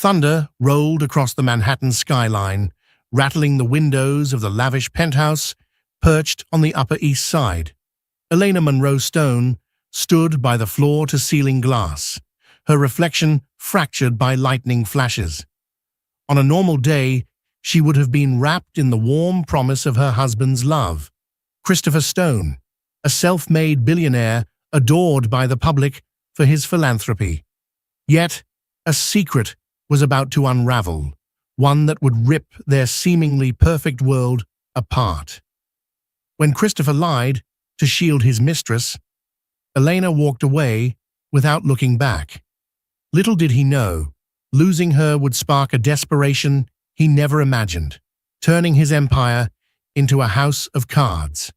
Thunder rolled across the Manhattan skyline, rattling the windows of the lavish penthouse perched on the Upper East Side. Elena Monroe Stone stood by the floor-to-ceiling glass, her reflection fractured by lightning flashes. On a normal day, she would have been wrapped in the warm promise of her husband's love. Christopher Stone, a self-made billionaire adored by the public for his philanthropy. Yet, a secret was about to unravel, one that would rip their seemingly perfect world apart. When Christopher lied to shield his mistress, Elena walked away without looking back. Little did he know, losing her would spark a desperation he never imagined, turning his empire into a house of cards.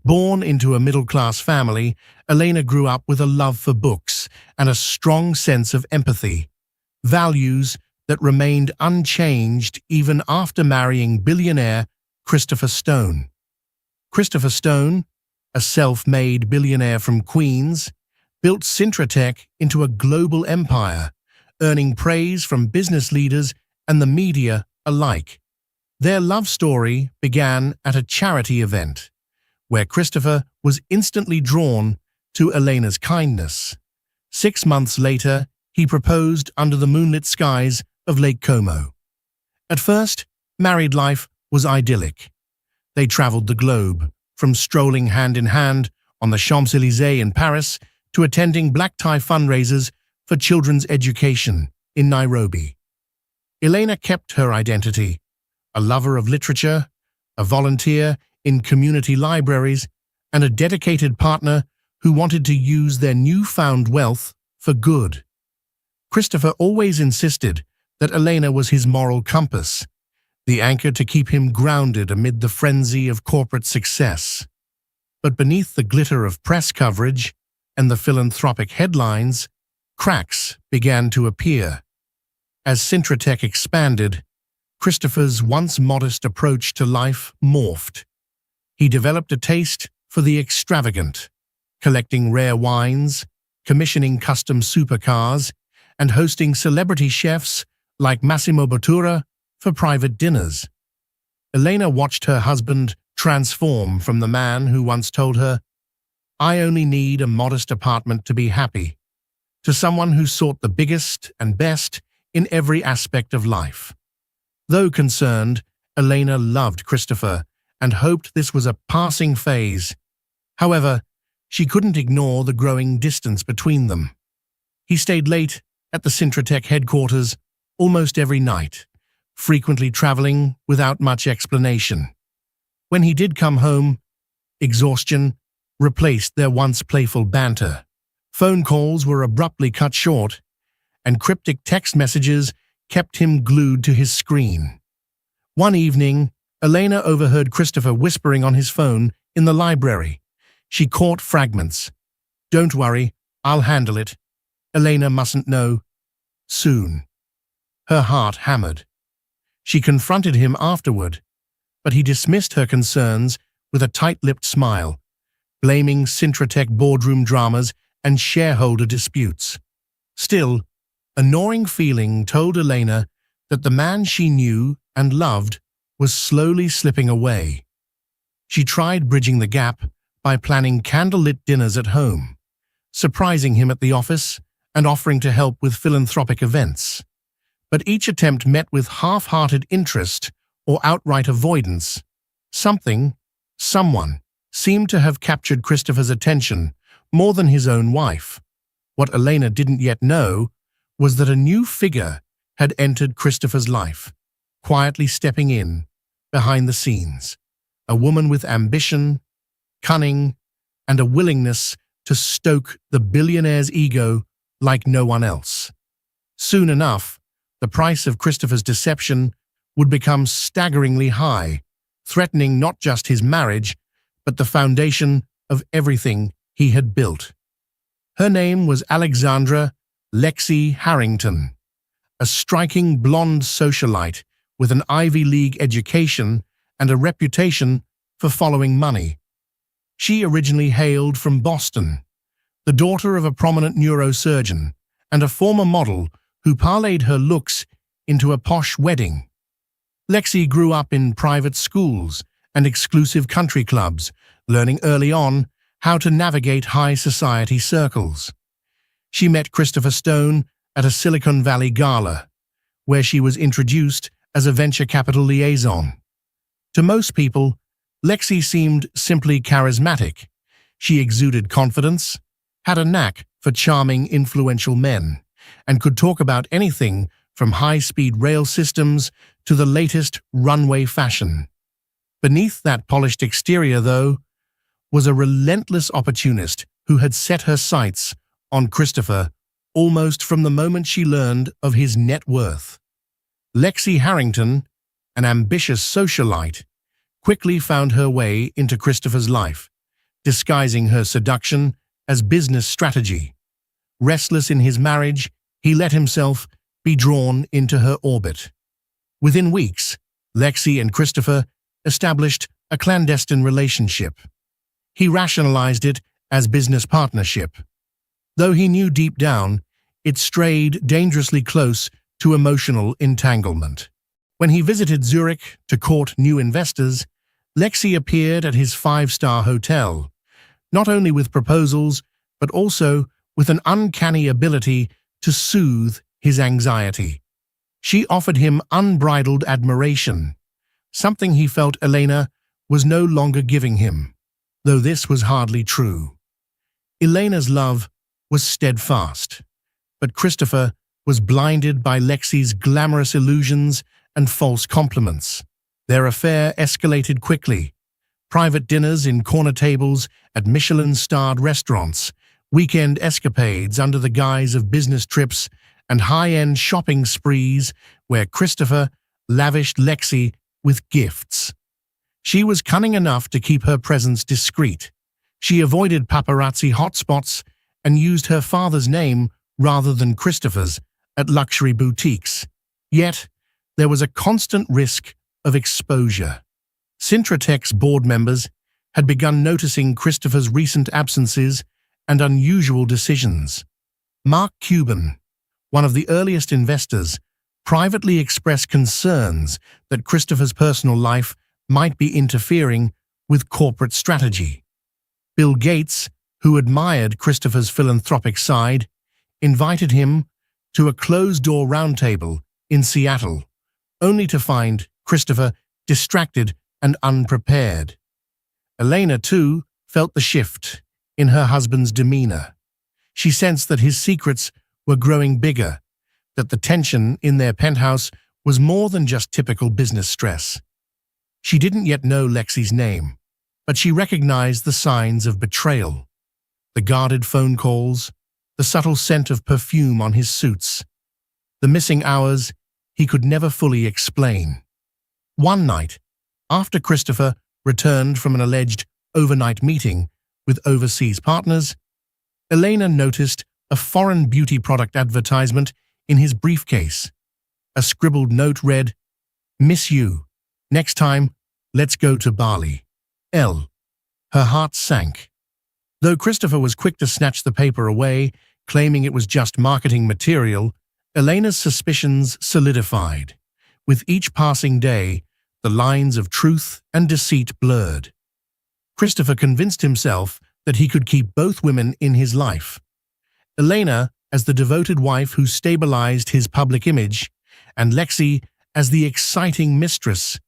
Born into a middle-class family, Elena grew up with a love for books and a strong sense of empathy, values that remained unchanged even after marrying billionaire Christopher Stone. Christopher Stone, a self-made billionaire from Queens, built Syntratech into a global empire, earning praise from business leaders and the media alike. Their love story began at a charity event, where Christopher was instantly drawn to Elena's kindness. 6 months later, he proposed under the moonlit skies of Lake Como. At first, married life was idyllic. They traveled the globe, from strolling hand-in-hand on the Champs-Élysées in Paris to attending black-tie fundraisers for children's education in Nairobi. Elena kept her identity, a lover of literature, a volunteer in community libraries, and a dedicated partner who wanted to use their newfound wealth for good. Christopher always insisted that Elena was his moral compass, the anchor to keep him grounded amid the frenzy of corporate success. But beneath the glitter of press coverage and the philanthropic headlines, cracks began to appear. As Syntratech expanded, Christopher's once modest approach to life morphed. He developed a taste for the extravagant, collecting rare wines, commissioning custom supercars, and hosting celebrity chefs like Massimo Bottura for private dinners. Elena watched her husband transform from the man who once told her, "I only need a modest apartment to be happy," to someone who sought the biggest and best in every aspect of life. Though concerned, Elena loved Christopher and hoped this was a passing phase. However, she couldn't ignore the growing distance between them. He stayed late at the Syntratech headquarters almost every night, frequently traveling without much explanation. When he did come home, exhaustion replaced their once playful banter. Phone calls were abruptly cut short, and cryptic text messages kept him glued to his screen. One evening, Elena overheard Christopher whispering on his phone in the library. She caught fragments. "Don't worry, I'll handle it. Elena mustn't know. Soon." Her heart hammered. She confronted him afterward, but he dismissed her concerns with a tight-lipped smile, blaming Syntratech boardroom dramas and shareholder disputes. Still, a gnawing feeling told Elena that the man she knew and loved was slowly slipping away. She tried bridging the gap by planning candlelit dinners at home, surprising him at the office and offering to help with philanthropic events. But each attempt met with half-hearted interest or outright avoidance. Someone seemed to have captured Christopher's attention more than his own wife. What Elena didn't yet know was that a new figure had entered Christopher's life, quietly stepping in behind the scenes, a woman with ambition, cunning, and a willingness to stoke the billionaire's ego like no one else. Soon enough, the price of Christopher's deception would become staggeringly high, threatening not just his marriage, but the foundation of everything he had built. Her name was Alexandra Lexi Harrington, a striking blonde socialite with an Ivy League education and a reputation for following money. She originally hailed from Boston, the daughter of a prominent neurosurgeon and a former model who parlayed her looks into a posh wedding. Lexi grew up in private schools and exclusive country clubs, learning early on how to navigate high society circles. She met Christopher Stone at a Silicon Valley gala, where she was introduced as a venture capital liaison. To most people, Lexi seemed simply charismatic. She exuded confidence, had a knack for charming, influential men, and could talk about anything from high-speed rail systems to the latest runway fashion. Beneath that polished exterior, though, was a relentless opportunist who had set her sights on Christopher almost from the moment she learned of his net worth. Lexi Harrington, an ambitious socialite, quickly found her way into Christopher's life, disguising her seduction as business strategy. Restless in his marriage, he let himself be drawn into her orbit. Within weeks, Lexi and Christopher established a clandestine relationship. He rationalized it as business partnership, though he knew deep down it strayed dangerously close to emotional entanglement. When he visited Zurich to court new investors, Lexi appeared at his five-star hotel, not only with proposals, but also with an uncanny ability to soothe his anxiety. She offered him unbridled admiration, something he felt Elena was no longer giving him, though this was hardly true. Elena's love was steadfast, but Christopher was blinded by Lexi's glamorous illusions and false compliments. Their affair escalated quickly. Private dinners in corner tables at Michelin-starred restaurants, weekend escapades under the guise of business trips, and high-end shopping sprees where Christopher lavished Lexi with gifts. She was cunning enough to keep her presence discreet. She avoided paparazzi hotspots and used her father's name rather than Christopher's at luxury boutiques. Yet, there was a constant risk of exposure. Cintratec's board members had begun noticing Christopher's recent absences and unusual decisions. Mark Cuban, one of the earliest investors, privately expressed concerns that Christopher's personal life might be interfering with corporate strategy. Bill Gates, who admired Christopher's philanthropic side, invited him to a closed-door roundtable in Seattle, only to find Christopher distracted and unprepared. Elena, too, felt the shift in her husband's demeanor. She sensed that his secrets were growing bigger, that the tension in their penthouse was more than just typical business stress. She didn't yet know Lexi's name, but she recognized the signs of betrayal. The guarded phone calls, the subtle scent of perfume on his suits, the missing hours he could never fully explain. One night, after Christopher returned from an alleged overnight meeting with overseas partners, Elena noticed a foreign beauty product advertisement in his briefcase. A scribbled note read, "Miss you. Next time, let's go to Bali. L." Her heart sank. Though Christopher was quick to snatch the paper away, claiming it was just marketing material, Elena's suspicions solidified. With each passing day, the lines of truth and deceit blurred. Christopher convinced himself that he could keep both women in his life. Elena as the devoted wife who stabilized his public image, and Lexi as the exciting mistress,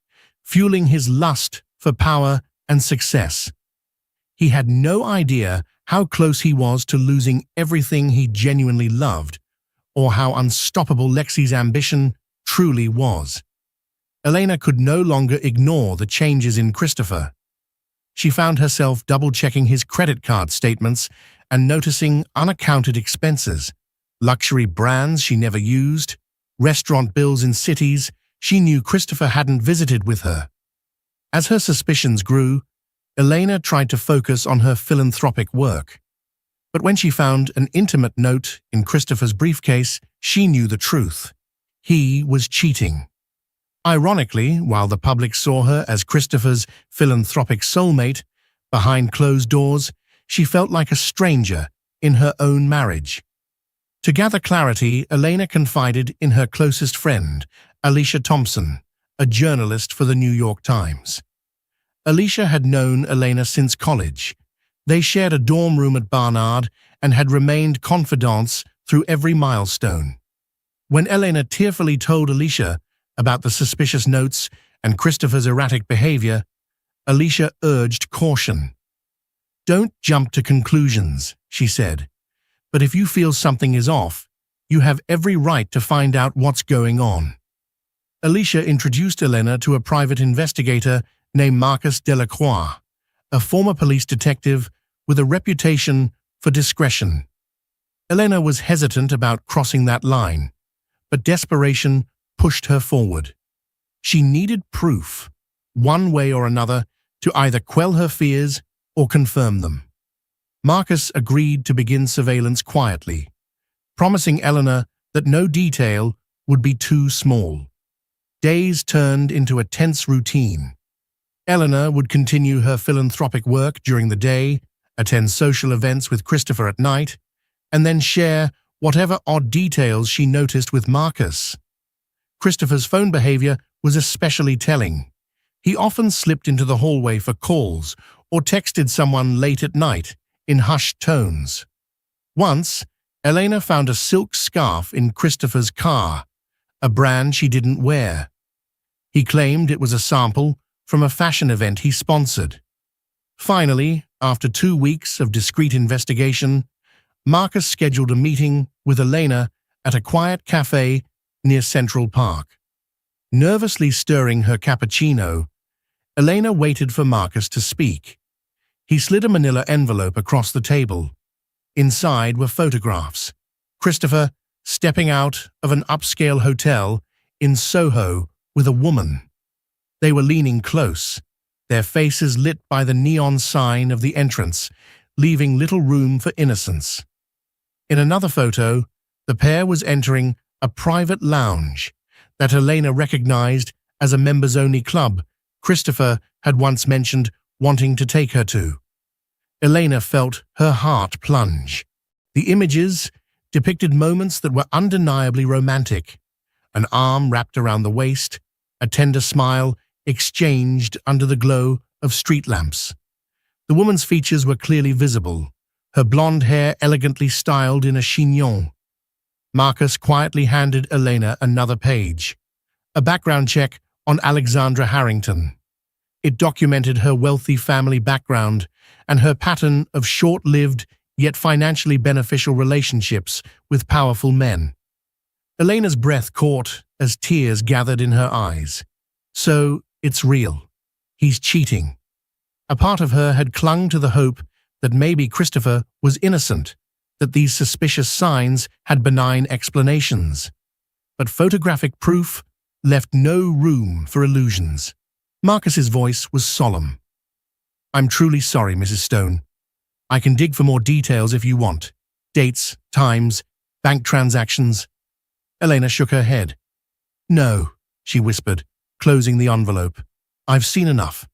fueling his lust for power and success. He had no idea how close he was to losing everything he genuinely loved, or how unstoppable Lexi's ambition truly was. Elena could no longer ignore the changes in Christopher. She found herself double-checking his credit card statements and noticing unaccounted expenses, luxury brands she never used, restaurant bills in cities she knew Christopher hadn't visited with her. As her suspicions grew, Elena tried to focus on her philanthropic work. But when she found an intimate note in Christopher's briefcase, she knew the truth. He was cheating. Ironically, while the public saw her as Christopher's philanthropic soulmate, behind closed doors, she felt like a stranger in her own marriage. To gather clarity, Elena confided in her closest friend, Alicia Thompson, a journalist for the New York Times. Alicia had known Elena since college. They shared a dorm room at Barnard and had remained confidants through every milestone. When Elena tearfully told Alicia about the suspicious notes and Christopher's erratic behavior, Alicia urged caution. "Don't jump to conclusions," she said. "But if you feel something is off, you have every right to find out what's going on." Alicia introduced Elena to a private investigator named Marcus Delacroix, a former police detective with a reputation for discretion. Elena was hesitant about crossing that line, but desperation pushed her forward. She needed proof, one way or another, to either quell her fears or confirm them. Marcus agreed to begin surveillance quietly, promising Elena that no detail would be too small. Days turned into a tense routine. Elena would continue her philanthropic work during the day, attend social events with Christopher at night, and then share whatever odd details she noticed with Marcus. Christopher's phone behavior was especially telling. He often slipped into the hallway for calls or texted someone late at night in hushed tones. Once, Elena found a silk scarf in Christopher's car, a brand she didn't wear. He claimed it was a sample from a fashion event he sponsored. Finally, after 2 weeks of discreet investigation, Marcus scheduled a meeting with Elena at a quiet cafe near Central Park. Nervously stirring her cappuccino, Elena waited for Marcus to speak. He slid a manila envelope across the table. Inside were photographs. Christopher stepping out of an upscale hotel in Soho with a woman. They were leaning close, their faces lit by the neon sign of the entrance, leaving little room for innocence. In another photo, the pair was entering a private lounge that Elena recognized as a members-only club Christopher had once mentioned wanting to take her to. Elena felt her heart plunge. The images depicted moments that were undeniably romantic. An arm wrapped around the waist, a tender smile exchanged under the glow of street lamps. The woman's features were clearly visible, her blonde hair elegantly styled in a chignon. Marcus quietly handed Elena another page, a background check on Alexandra Harrington. It documented her wealthy family background and her pattern of short-lived yet financially beneficial relationships with powerful men. Elena's breath caught as tears gathered in her eyes. So, it's real. He's cheating. A part of her had clung to the hope that maybe Christopher was innocent, that these suspicious signs had benign explanations. But photographic proof left no room for illusions. Marcus's voice was solemn. "I'm truly sorry, Mrs. Stone. I can dig for more details if you want. Dates, times, bank transactions." Elena shook her head. "No," she whispered, closing the envelope. "I've seen enough."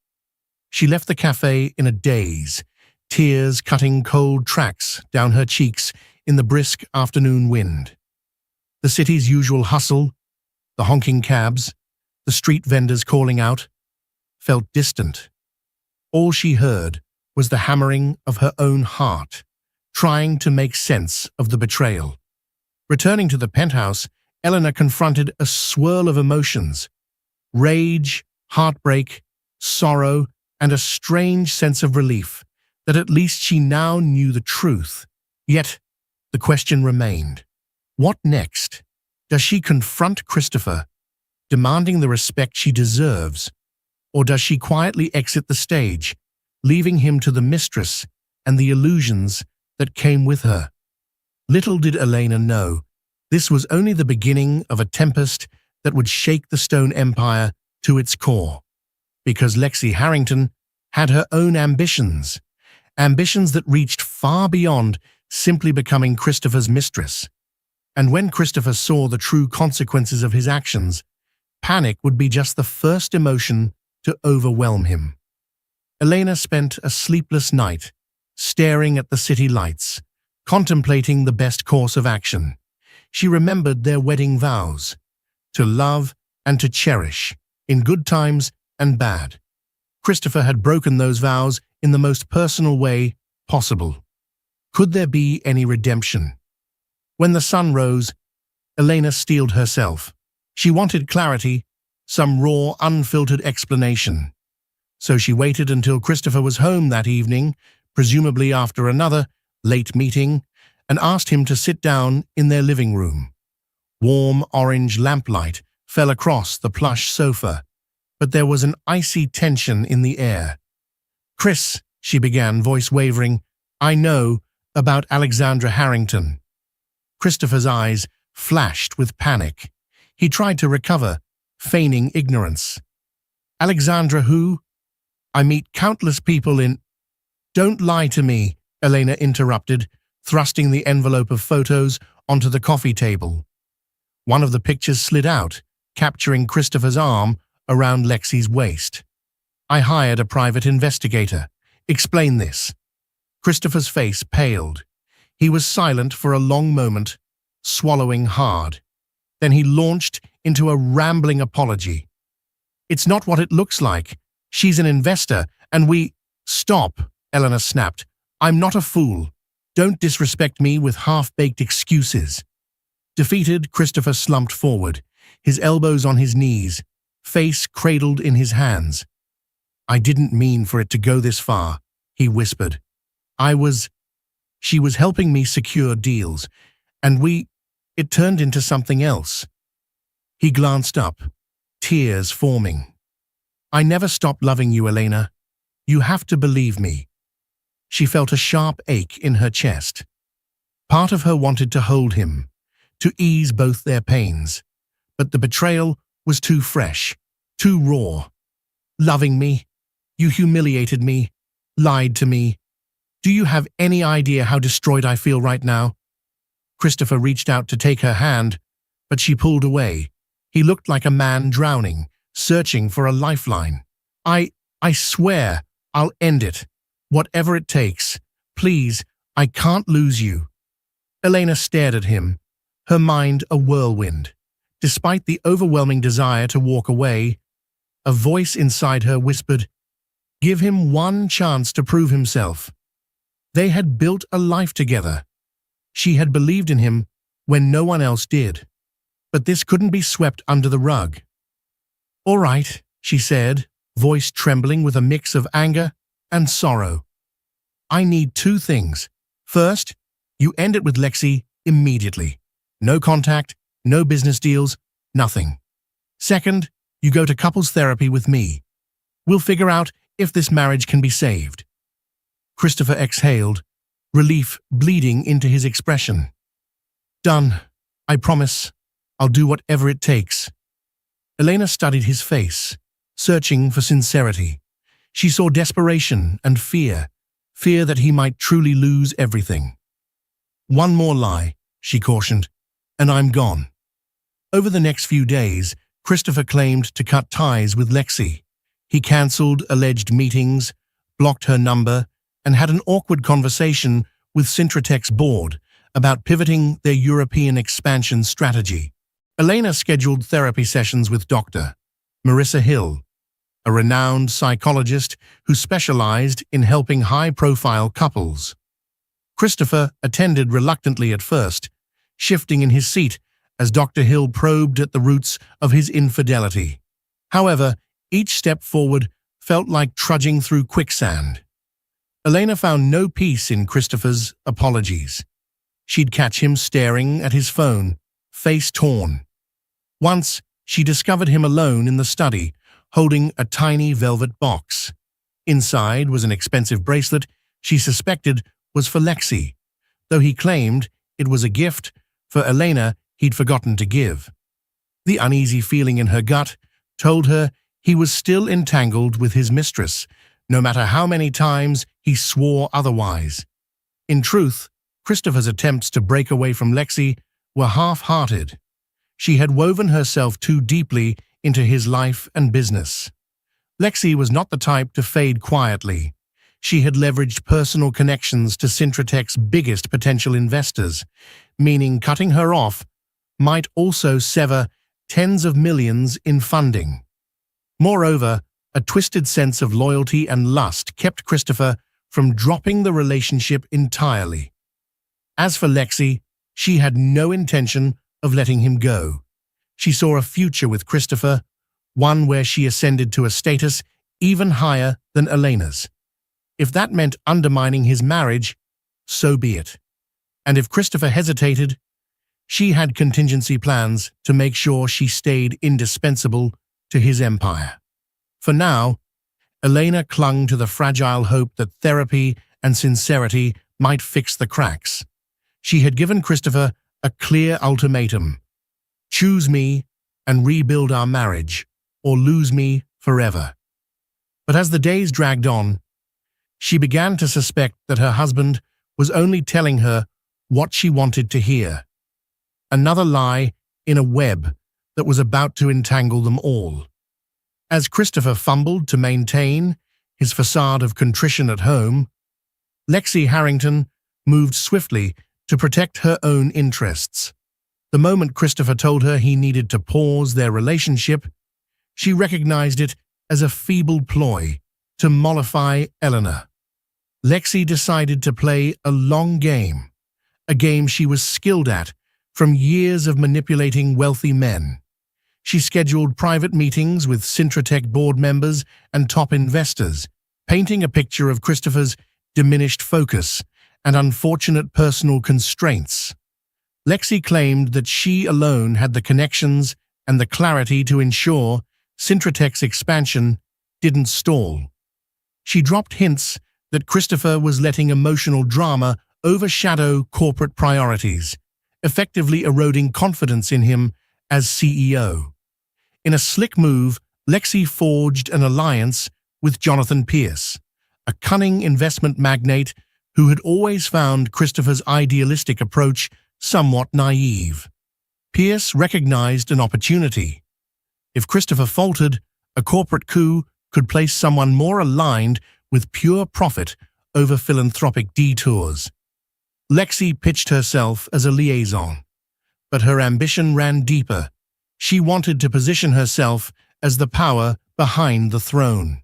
She left the cafe in a daze, tears cutting cold tracks down her cheeks in the brisk afternoon wind. The city's usual hustle, the honking cabs, the street vendors calling out, felt distant. All she heard was the hammering of her own heart, trying to make sense of the betrayal. Returning to the penthouse, Elena confronted a swirl of emotions: rage, heartbreak, sorrow, and a strange sense of relief that at least she now knew the truth. Yet, the question remained. What next? Does she confront Christopher, demanding the respect she deserves, or does she quietly exit the stage, leaving him to the mistress and the illusions that came with her? Little did Elena know, this was only the beginning of a tempest that would shake the Stone Empire to its core. Because Lexi Harrington had her own ambitions that reached far beyond simply becoming Christopher's mistress. And when Christopher saw the true consequences of his actions, panic would be just the first emotion to overwhelm him. Elena spent a sleepless night, staring at the city lights, contemplating the best course of action. She remembered their wedding vows, to love and to cherish, in good times and bad. Christopher had broken those vows in the most personal way possible. Could there be any redemption? When the sun rose, Elena steeled herself. She wanted clarity, some raw, unfiltered explanation. So she waited until Christopher was home that evening, presumably after another late meeting, and asked him to sit down in their living room. Warm orange lamplight fell across the plush sofa, but there was an icy tension in the air. "Chris," she began, voice wavering, "I know about Alexandra Harrington." Christopher's eyes flashed with panic. He tried to recover, feigning ignorance. "Alexandra who? I meet countless people in—" "Don't lie to me," Elena interrupted, thrusting the envelope of photos onto the coffee table. One of the pictures slid out, capturing Christopher's arm around Lexi's waist. "I hired a private investigator. Explain this." Christopher's face paled. He was silent for a long moment, swallowing hard. Then he launched into a rambling apology. "It's not what it looks like. She's an investor, and we—" "Stop," Elena snapped. "I'm not a fool. Don't disrespect me with half-baked excuses." Defeated, Christopher slumped forward, his elbows on his knees, face cradled in his hands. "I didn't mean for it to go this far," he whispered. She was helping me secure deals, and it turned into something else." He glanced up, tears forming. "I never stopped loving you, Elena. You have to believe me." She felt a sharp ache in her chest. Part of her wanted to hold him, to ease both their pains, but the betrayal was too fresh, too raw. "Loving me? You humiliated me, lied to me. Do you have any idea how destroyed I feel right now?" Christopher reached out to take her hand, but she pulled away. He looked like a man drowning, searching for a lifeline. I swear, I'll end it. Whatever it takes. Please, I can't lose you." Elena stared at him, her mind a whirlwind. Despite the overwhelming desire to walk away, a voice inside her whispered, "Give him one chance to prove himself." They had built a life together. She had believed in him when no one else did. But this couldn't be swept under the rug. "All right," she said, voice trembling with a mix of anger and sorrow. "I need two things. First, you end it with Lexi immediately. No contact, no business deals, nothing. Second, you go to couples therapy with me. We'll figure out if this marriage can be saved." Christopher exhaled, relief bleeding into his expression. "Done. I promise. I'll do whatever it takes." Elena studied his face, searching for sincerity. She saw desperation and fear that he might truly lose everything. "One more lie," she cautioned, "and I'm gone." Over the next few days, Christopher claimed to cut ties with Lexi. He cancelled alleged meetings, blocked her number, and had an awkward conversation with Cintratec's board about pivoting their European expansion strategy. Elena scheduled therapy sessions with Dr. Marissa Hill, a renowned psychologist who specialized in helping high-profile couples. Christopher attended reluctantly at first, shifting in his seat as Dr. Hill probed at the roots of his infidelity. However, each step forward felt like trudging through quicksand. Elena found no peace in Christopher's apologies. She'd catch him staring at his phone, face torn. Once, she discovered him alone in the study, holding a tiny velvet box. Inside was an expensive bracelet she suspected was for Lexi, though he claimed it was a gift for Elena he'd forgotten to give. The uneasy feeling in her gut told her he was still entangled with his mistress, no matter how many times he swore otherwise. In truth, Christopher's attempts to break away from Lexi were half-hearted. She had woven herself too deeply into his life and business. Lexi was not the type to fade quietly. She had leveraged personal connections to Cintratec's biggest potential investors, meaning cutting her off might also sever tens of millions in funding. Moreover, a twisted sense of loyalty and lust kept Christopher from dropping the relationship entirely. As for Lexi, she had no intention of letting him go. She saw a future with Christopher, one where she ascended to a status even higher than Elena's. If that meant undermining his marriage, so be it. And if Christopher hesitated, she had contingency plans to make sure she stayed indispensable to his empire. For now, Elena clung to the fragile hope that therapy and sincerity might fix the cracks. She had given Christopher a clear ultimatum: choose me and rebuild our marriage, or lose me forever. But as the days dragged on, she began to suspect that her husband was only telling her what she wanted to hear. Another lie in a web that was about to entangle them all. As Christopher fumbled to maintain his facade of contrition at home, Lexi Harrington moved swiftly to protect her own interests. The moment Christopher told her he needed to pause their relationship, she recognized it as a feeble ploy to mollify Eleanor. Lexi decided to play a long game, a game she was skilled at from years of manipulating wealthy men. She scheduled private meetings with Syntratech board members and top investors, painting a picture of Christopher's diminished focus and unfortunate personal constraints. Lexi claimed that she alone had the connections and the clarity to ensure Syntratech's expansion didn't stall. She dropped hints that Christopher was letting emotional drama overshadow corporate priorities, effectively eroding confidence in him as CEO. In a slick move, Lexi forged an alliance with Jonathan Pierce, a cunning investment magnate who had always found Christopher's idealistic approach somewhat naive. Pierce recognized an opportunity. If Christopher faltered, a corporate coup could place someone more aligned with pure profit over philanthropic detours. Lexi pitched herself as a liaison, but her ambition ran deeper. She wanted to position herself as the power behind the throne.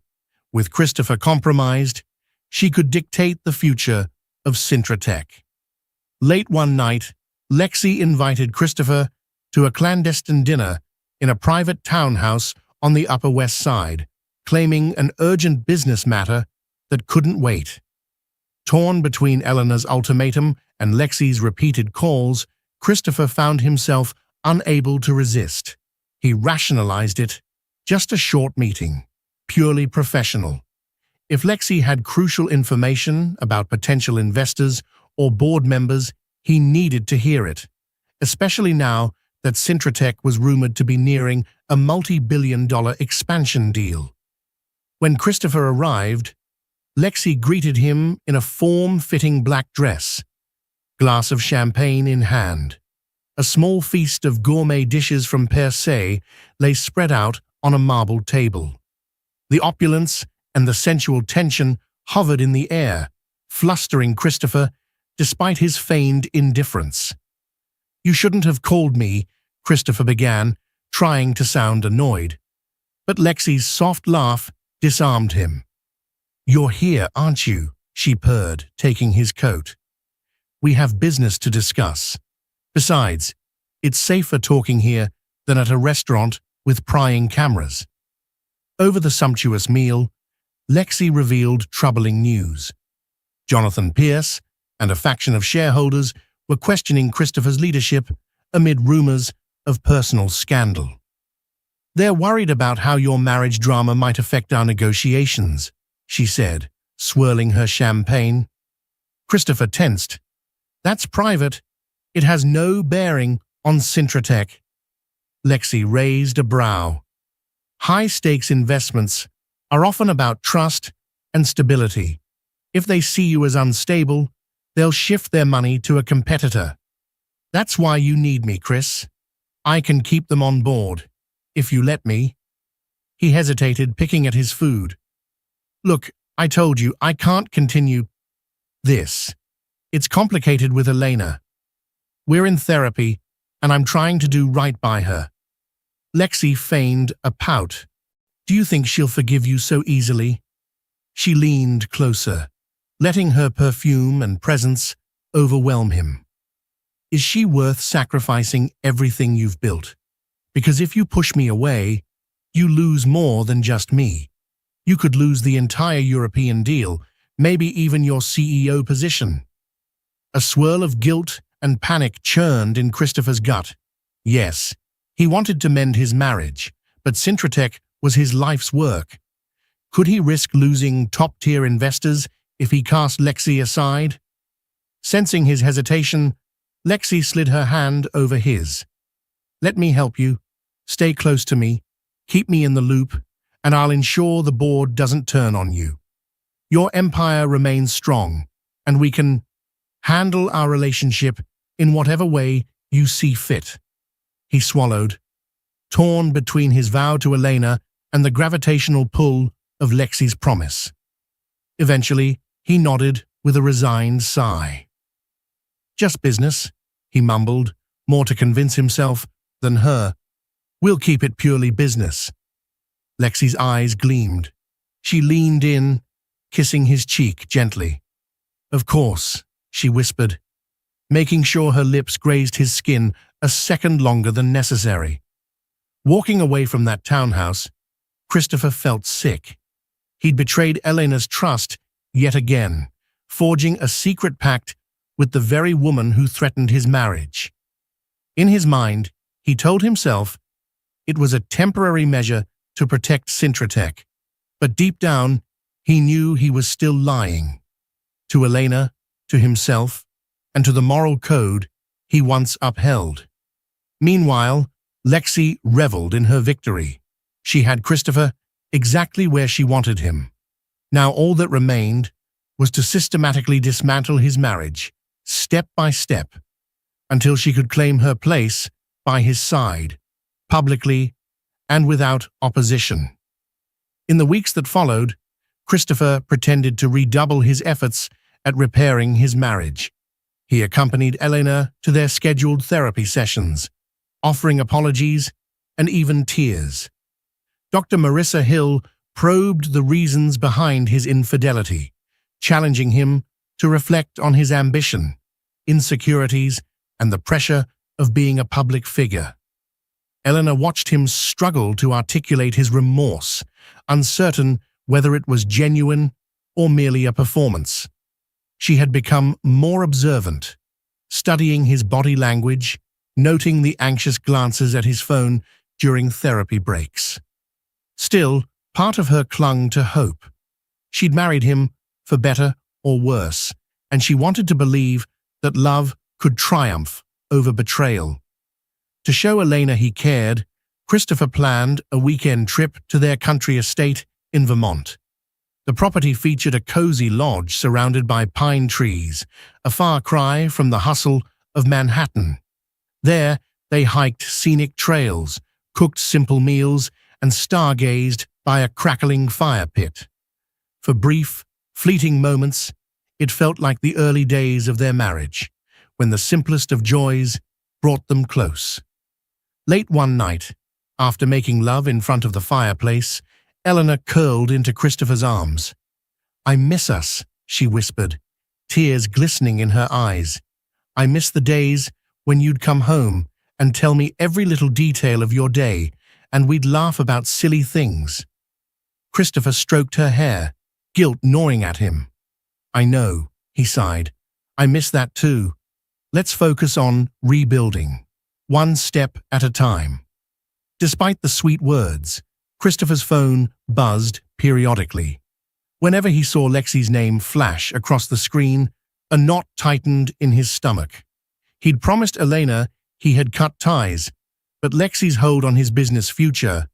With Christopher compromised, she could dictate the future of Syntratech. Late one night, Lexi invited Christopher to a clandestine dinner in a private townhouse on the Upper West Side, claiming an urgent business matter that couldn't wait. Torn between Eleanor's ultimatum and Lexi's repeated calls, Christopher found himself unable to resist. He rationalized it. Just a short meeting, purely professional. If Lexi had crucial information about potential investors or board members, he needed to hear it, especially now that Syntratech was rumored to be nearing a multi-billion-dollar expansion deal. When Christopher arrived, Lexi greeted him in a form-fitting black dress, glass of champagne in hand. A small feast of gourmet dishes from Per Se lay spread out on a marble table. The opulence and the sensual tension hovered in the air, flustering Christopher despite his feigned indifference. "You shouldn't have called me," Christopher began, trying to sound annoyed. But Lexi's soft laugh disarmed him. "You're here, aren't you?" she purred, taking his coat. "We have business to discuss. Besides, it's safer talking here than at a restaurant with prying cameras." Over the sumptuous meal, Lexi revealed troubling news. Jonathan Pierce and a faction of shareholders were questioning Christopher's leadership amid rumors of personal scandal. "They're worried about how your marriage drama might affect our negotiations," she said, swirling her champagne. Christopher tensed. "That's private. It has no bearing on Syntratech." Lexi raised a brow. "High-stakes investments are often about trust and stability. If they see you as unstable, they'll shift their money to a competitor. That's why you need me, Chris. I can keep them on board, if you let me." He hesitated, picking at his food. "Look, I told you, I can't continue this. It's complicated with Elena. We're in therapy, and I'm trying to do right by her." Lexi feigned a pout. "Do you think she'll forgive you so easily?" She leaned closer, letting her perfume and presence overwhelm him. "Is she worth sacrificing everything you've built? Because if you push me away, you lose more than just me. You could lose the entire European deal, maybe even your CEO position." A swirl of guilt and panic churned in Christopher's gut. Yes, he wanted to mend his marriage, but Syntratech was his life's work. Could he risk losing top-tier investors if he cast Lexi aside? Sensing his hesitation, Lexi slid her hand over his. "Let me help you. Stay close to me. Keep me in the loop, and I'll ensure the board doesn't turn on you. Your empire remains strong, and we can handle our relationship in whatever way you see fit." He swallowed, torn between his vow to Elena and the gravitational pull of Lexi's promise. Eventually, he nodded with a resigned sigh. "Just business," he mumbled, more to convince himself than her. "We'll keep it purely business." Lexi's eyes gleamed. She leaned in, kissing his cheek gently. "Of course," she whispered, making sure her lips grazed his skin a second longer than necessary. Walking away from that townhouse, Christopher felt sick. He'd betrayed Elena's trust yet again, forging a secret pact with the very woman who threatened his marriage. In his mind, he told himself it was a temporary measure to protect Syntratech, but deep down, he knew he was still lying. To Elena, to himself, and to the moral code he once upheld. Meanwhile, Lexi reveled in her victory. She had Christopher exactly where she wanted him. Now all that remained was to systematically dismantle his marriage, step by step, until she could claim her place by his side, publicly and without opposition. In the weeks that followed, Christopher pretended to redouble his efforts at repairing his marriage. He accompanied Elena to their scheduled therapy sessions, offering apologies and even tears. Dr. Marissa Hill probed the reasons behind his infidelity, challenging him to reflect on his ambition, insecurities, and the pressure of being a public figure. Elena watched him struggle to articulate his remorse, uncertain whether it was genuine or merely a performance. She had become more observant, studying his body language, noting the anxious glances at his phone during therapy breaks. Still, part of her clung to hope. She'd married him for better or worse, and she wanted to believe that love could triumph over betrayal. To show Elena he cared, Christopher planned a weekend trip to their country estate in Vermont. The property featured a cozy lodge surrounded by pine trees, a far cry from the hustle of Manhattan. There, they hiked scenic trails, cooked simple meals, and stargazed by a crackling fire pit. For brief, fleeting moments, it felt like the early days of their marriage, when the simplest of joys brought them close. Late one night, after making love in front of the fireplace, Eleanor curled into Christopher's arms. "I miss us," she whispered, tears glistening in her eyes. "I miss the days when you'd come home and tell me every little detail of your day, and we'd laugh about silly things." Christopher stroked her hair, guilt gnawing at him. "I know," he sighed. "I miss that too. Let's focus on rebuilding, one step at a time." Despite the sweet words, Christopher's phone buzzed periodically. Whenever he saw Lexi's name flash across the screen, a knot tightened in his stomach. He'd promised Elena he had cut ties, but Lexi's hold on his business future,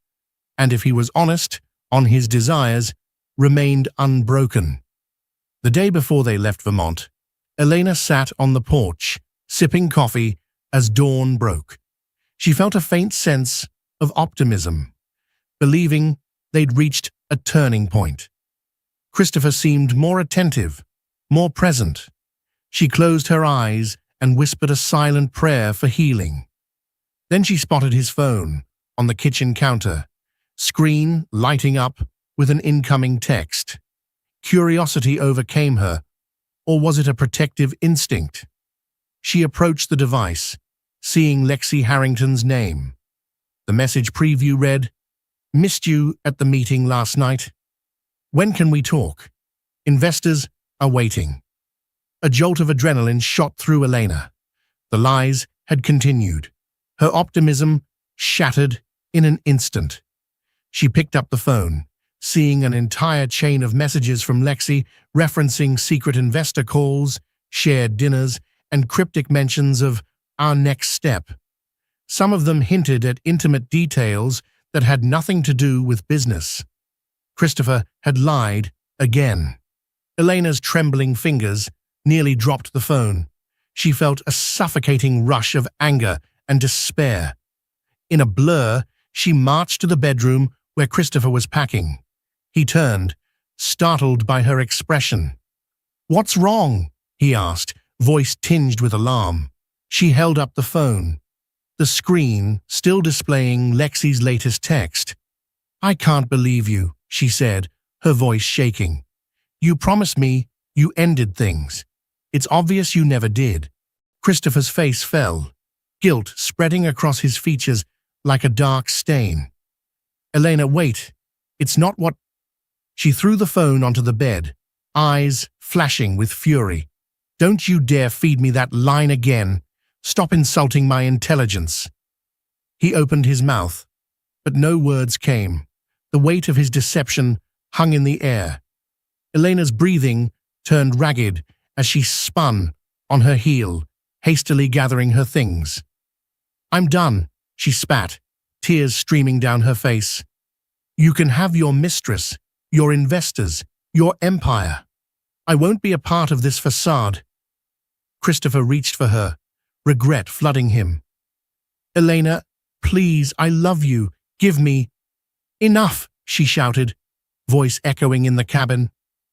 and if he was honest, on his desires, remained unbroken. The day before they left Vermont, Elena sat on the porch, sipping coffee as dawn broke. She felt a faint sense of optimism, believing they'd reached a turning point. Christopher seemed more attentive, more present. She closed her eyes and whispered a silent prayer for healing. Then she spotted his phone on the kitchen counter, screen lighting up with an incoming text. Curiosity overcame her, or was it a protective instinct? She approached the device, seeing Lexi Harrington's name. The message preview read, "Missed you at the meeting last night. When can we talk? Investors are waiting." A jolt of adrenaline shot through Elena. The lies had continued. Her optimism shattered in an instant. She picked up the phone, seeing an entire chain of messages from Lexi referencing secret investor calls, shared dinners, and cryptic mentions of our next step. Some of them hinted at intimate details that had nothing to do with business. Christopher had lied again. Elena's trembling fingers nearly dropped the phone. She felt a suffocating rush of anger and despair. In a blur, she marched to the bedroom where Christopher was packing. He turned, startled by her expression. "What's wrong?" he asked, voice tinged with alarm. She held up the phone, the screen still displaying Lexi's latest text. "I can't believe you," she said, her voice shaking. "You promised me you ended things. It's obvious you never did." Christopher's face fell, guilt spreading across his features like a dark stain. "Elena, wait. It's not what—" She threw the phone onto the bed, eyes flashing with fury. "Don't you dare feed me that line again. Stop insulting my intelligence." He opened his mouth, but no words came. The weight of his deception hung in the air. Elena's breathing turned ragged as she spun on her heel, hastily gathering her things. "I'm done," she spat, tears streaming down her face. "You can have your mistress, your investors, your empire. I won't be a part of this facade." Christopher reached for her, regret flooding him. "Elena, please, I love you. Give me—" "Enough," she shouted, voice echoing in the cabin.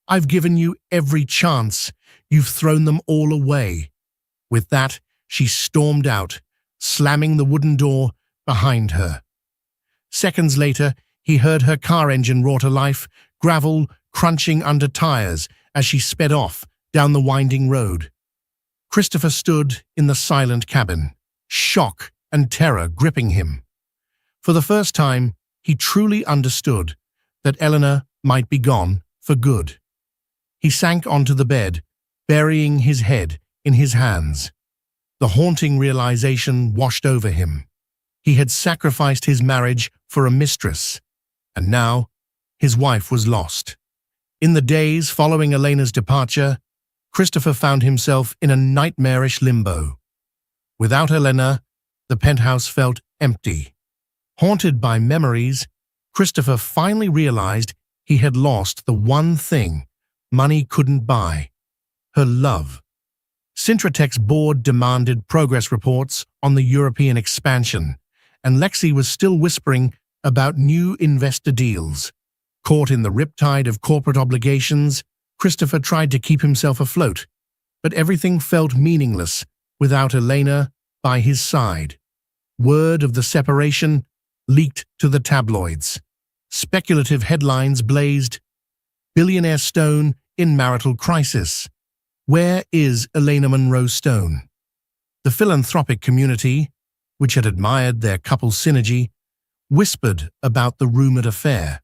"I've given you every chance. You've thrown them all away." With that, she stormed out, slamming the wooden door behind her. Seconds later, he heard her car engine roar to life, gravel crunching under tires as she sped off down the winding road. Christopher stood in the silent cabin, shock and terror gripping him. For the first time, he truly understood that Eleanor might be gone for good. He sank onto the bed, burying his head in his hands. The haunting realization washed over him. He had sacrificed his marriage for a mistress, and now his wife was lost. In the days following Elena's departure, Christopher found himself in a nightmarish limbo. Without Elena, the penthouse felt empty. Haunted by memories, Christopher finally realized he had lost the one thing money couldn't buy: her love. Cintratec's board demanded progress reports on the European expansion, and Lexi was still whispering about new investor deals. Caught in the riptide of corporate obligations, Christopher tried to keep himself afloat, but everything felt meaningless without Elena by his side. Word of the separation leaked to the tabloids. Speculative headlines blazed, "Billionaire Stone in marital crisis. Where is Elena Monroe Stone?" The philanthropic community, which had admired their couple's synergy, whispered about the rumored affair.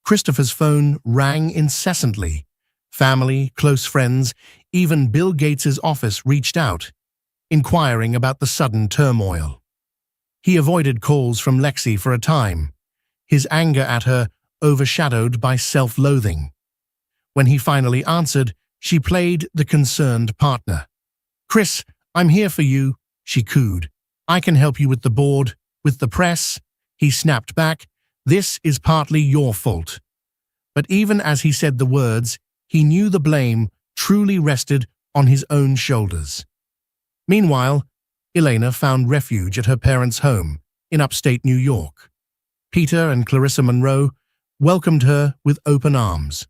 Christopher's phone rang incessantly. Family, close friends, even Bill Gates's office reached out, inquiring about the sudden turmoil. He avoided calls from Lexi for a time, his anger at her overshadowed by self-loathing. When he finally answered, she played the concerned partner. "Chris, I'm here for you," she cooed. "I can help you with the board, with the press." He snapped back, "This is partly your fault." But even as he said the words, he knew the blame truly rested on his own shoulders. Meanwhile, Elena found refuge at her parents' home in upstate New York. Peter and Clarissa Monroe welcomed her with open arms,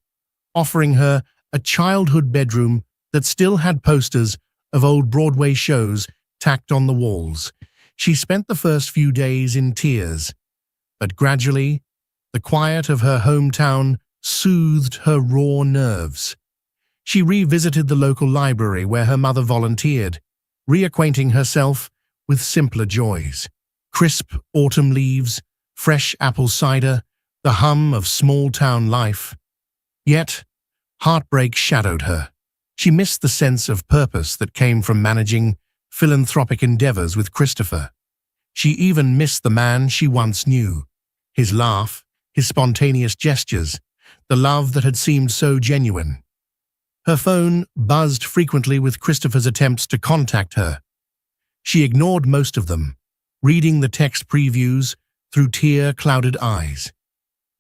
offering her a childhood bedroom that still had posters of old Broadway shows tacked on the walls. She spent the first few days in tears, but gradually, the quiet of her hometown soothed her raw nerves. She revisited the local library where her mother volunteered, reacquainting herself with simpler joys. Crisp autumn leaves, fresh apple cider, the hum of small-town life. Yet, heartbreak shadowed her. She missed the sense of purpose that came from managing philanthropic endeavors with Christopher. She even missed the man she once knew, his laugh, his spontaneous gestures, the love that had seemed so genuine. Her phone buzzed frequently with Christopher's attempts to contact her. She ignored most of them, reading the text previews through tear-clouded eyes.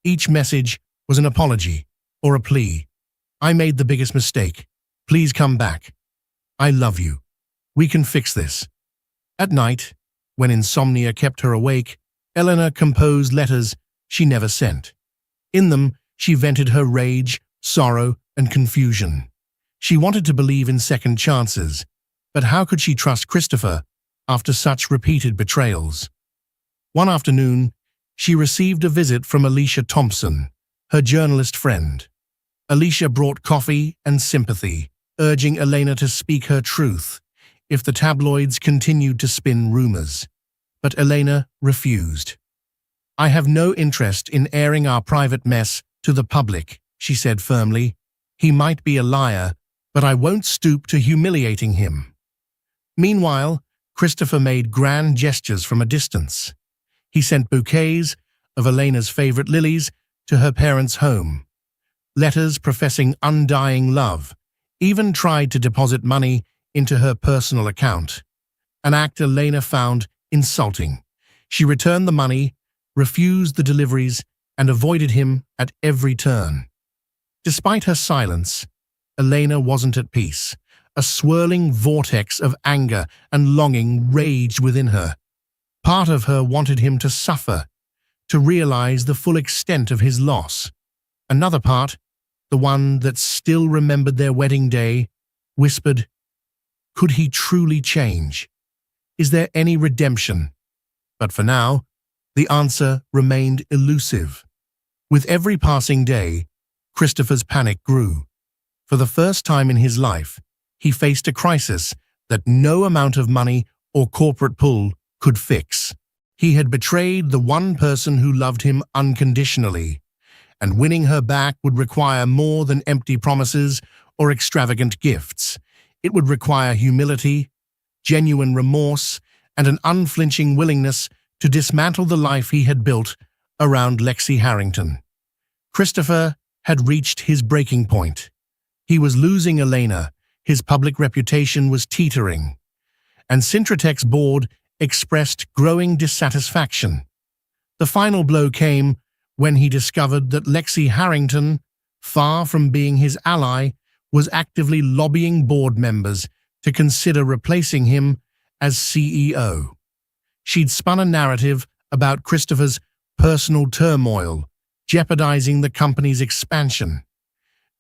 Each message was an apology or a plea. "I made the biggest mistake. Please come back. I love you. We can fix this." At night, when insomnia kept her awake, Eleanor composed letters she never sent. In them, she vented her rage, sorrow, and confusion. She wanted to believe in second chances, but how could she trust Christopher after such repeated betrayals? One afternoon, she received a visit from Alicia Thompson, her journalist friend. Alicia brought coffee and sympathy, urging Elena to speak her truth if the tabloids continued to spin rumors. But Elena refused. "I have no interest in airing our private mess to the public," she said firmly. "He might be a liar, but I won't stoop to humiliating him." Meanwhile, Christopher made grand gestures from a distance. He sent bouquets of Elena's favorite lilies to her parents' home, letters professing undying love, even tried to deposit money into her personal account, an act Elena found insulting. She returned the money, refused the deliveries, and avoided him at every turn. Despite her silence, Elena wasn't at peace. A swirling vortex of anger and longing raged within her. Part of her wanted him to suffer, to realize the full extent of his loss. Another part, the one that still remembered their wedding day, whispered, "Could he truly change? Is there any redemption?" But for now, the answer remained elusive. With every passing day, Christopher's panic grew. For the first time in his life, he faced a crisis that no amount of money or corporate pull could fix. He had betrayed the one person who loved him unconditionally, and winning her back would require more than empty promises or extravagant gifts. It would require humility, genuine remorse, and an unflinching willingness to dismantle the life he had built around Lexi Harrington. Christopher had reached his breaking point. He was losing Elena, his public reputation was teetering, and Cintrotech's board expressed growing dissatisfaction. The final blow came when he discovered that Lexi Harrington, far from being his ally, was actively lobbying board members to consider replacing him as CEO. She'd spun a narrative about Christopher's personal turmoil, jeopardizing the company's expansion.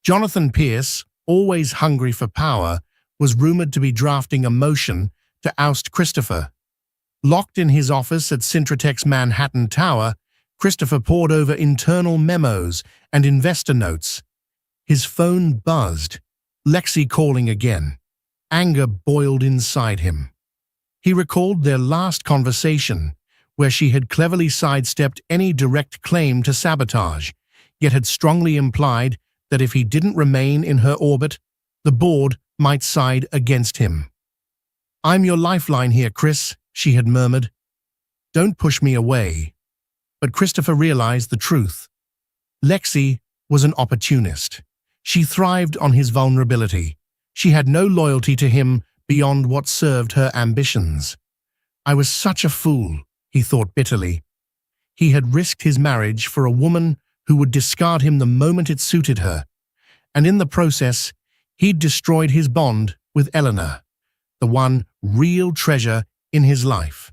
Jonathan Pierce, always hungry for power, was rumored to be drafting a motion to oust Christopher. Locked in his office at Cintrotech's Manhattan Tower, Christopher pored over internal memos and investor notes. His phone buzzed. Lexi calling again. Anger boiled inside him. He recalled their last conversation, where she had cleverly sidestepped any direct claim to sabotage, yet had strongly implied that if he didn't remain in her orbit, the board might side against him. "I'm your lifeline here, Chris," she had murmured. "Don't push me away." But Christopher realized the truth. Lexi was an opportunist. She thrived on his vulnerability. She had no loyalty to him beyond what served her ambitions. "I was such a fool," he thought bitterly. He had risked his marriage for a woman who would discard him the moment it suited her, and in the process, he'd destroyed his bond with Eleanor, the one real treasure in his life.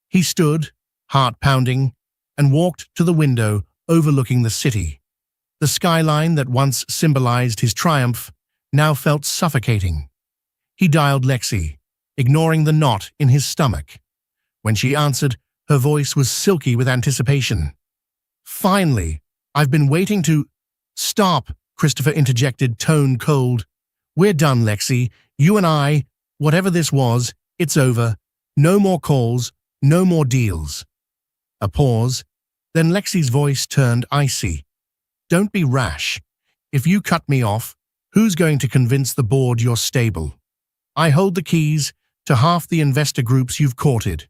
He stood, heart pounding, and walked to the window overlooking the city. The skyline that once symbolized his triumph now felt suffocating. He dialed Lexi, ignoring the knot in his stomach. When she answered, her voice was silky with anticipation. "Finally, I've been waiting to—" "Stop," Christopher interjected, tone cold. "We're done, Lexi. You and I, whatever this was, it's over. No more calls, no more deals." A pause, then Lexi's voice turned icy. "Don't be rash. If you cut me off, who's going to convince the board you're stable? I hold the keys to half the investor groups you've courted."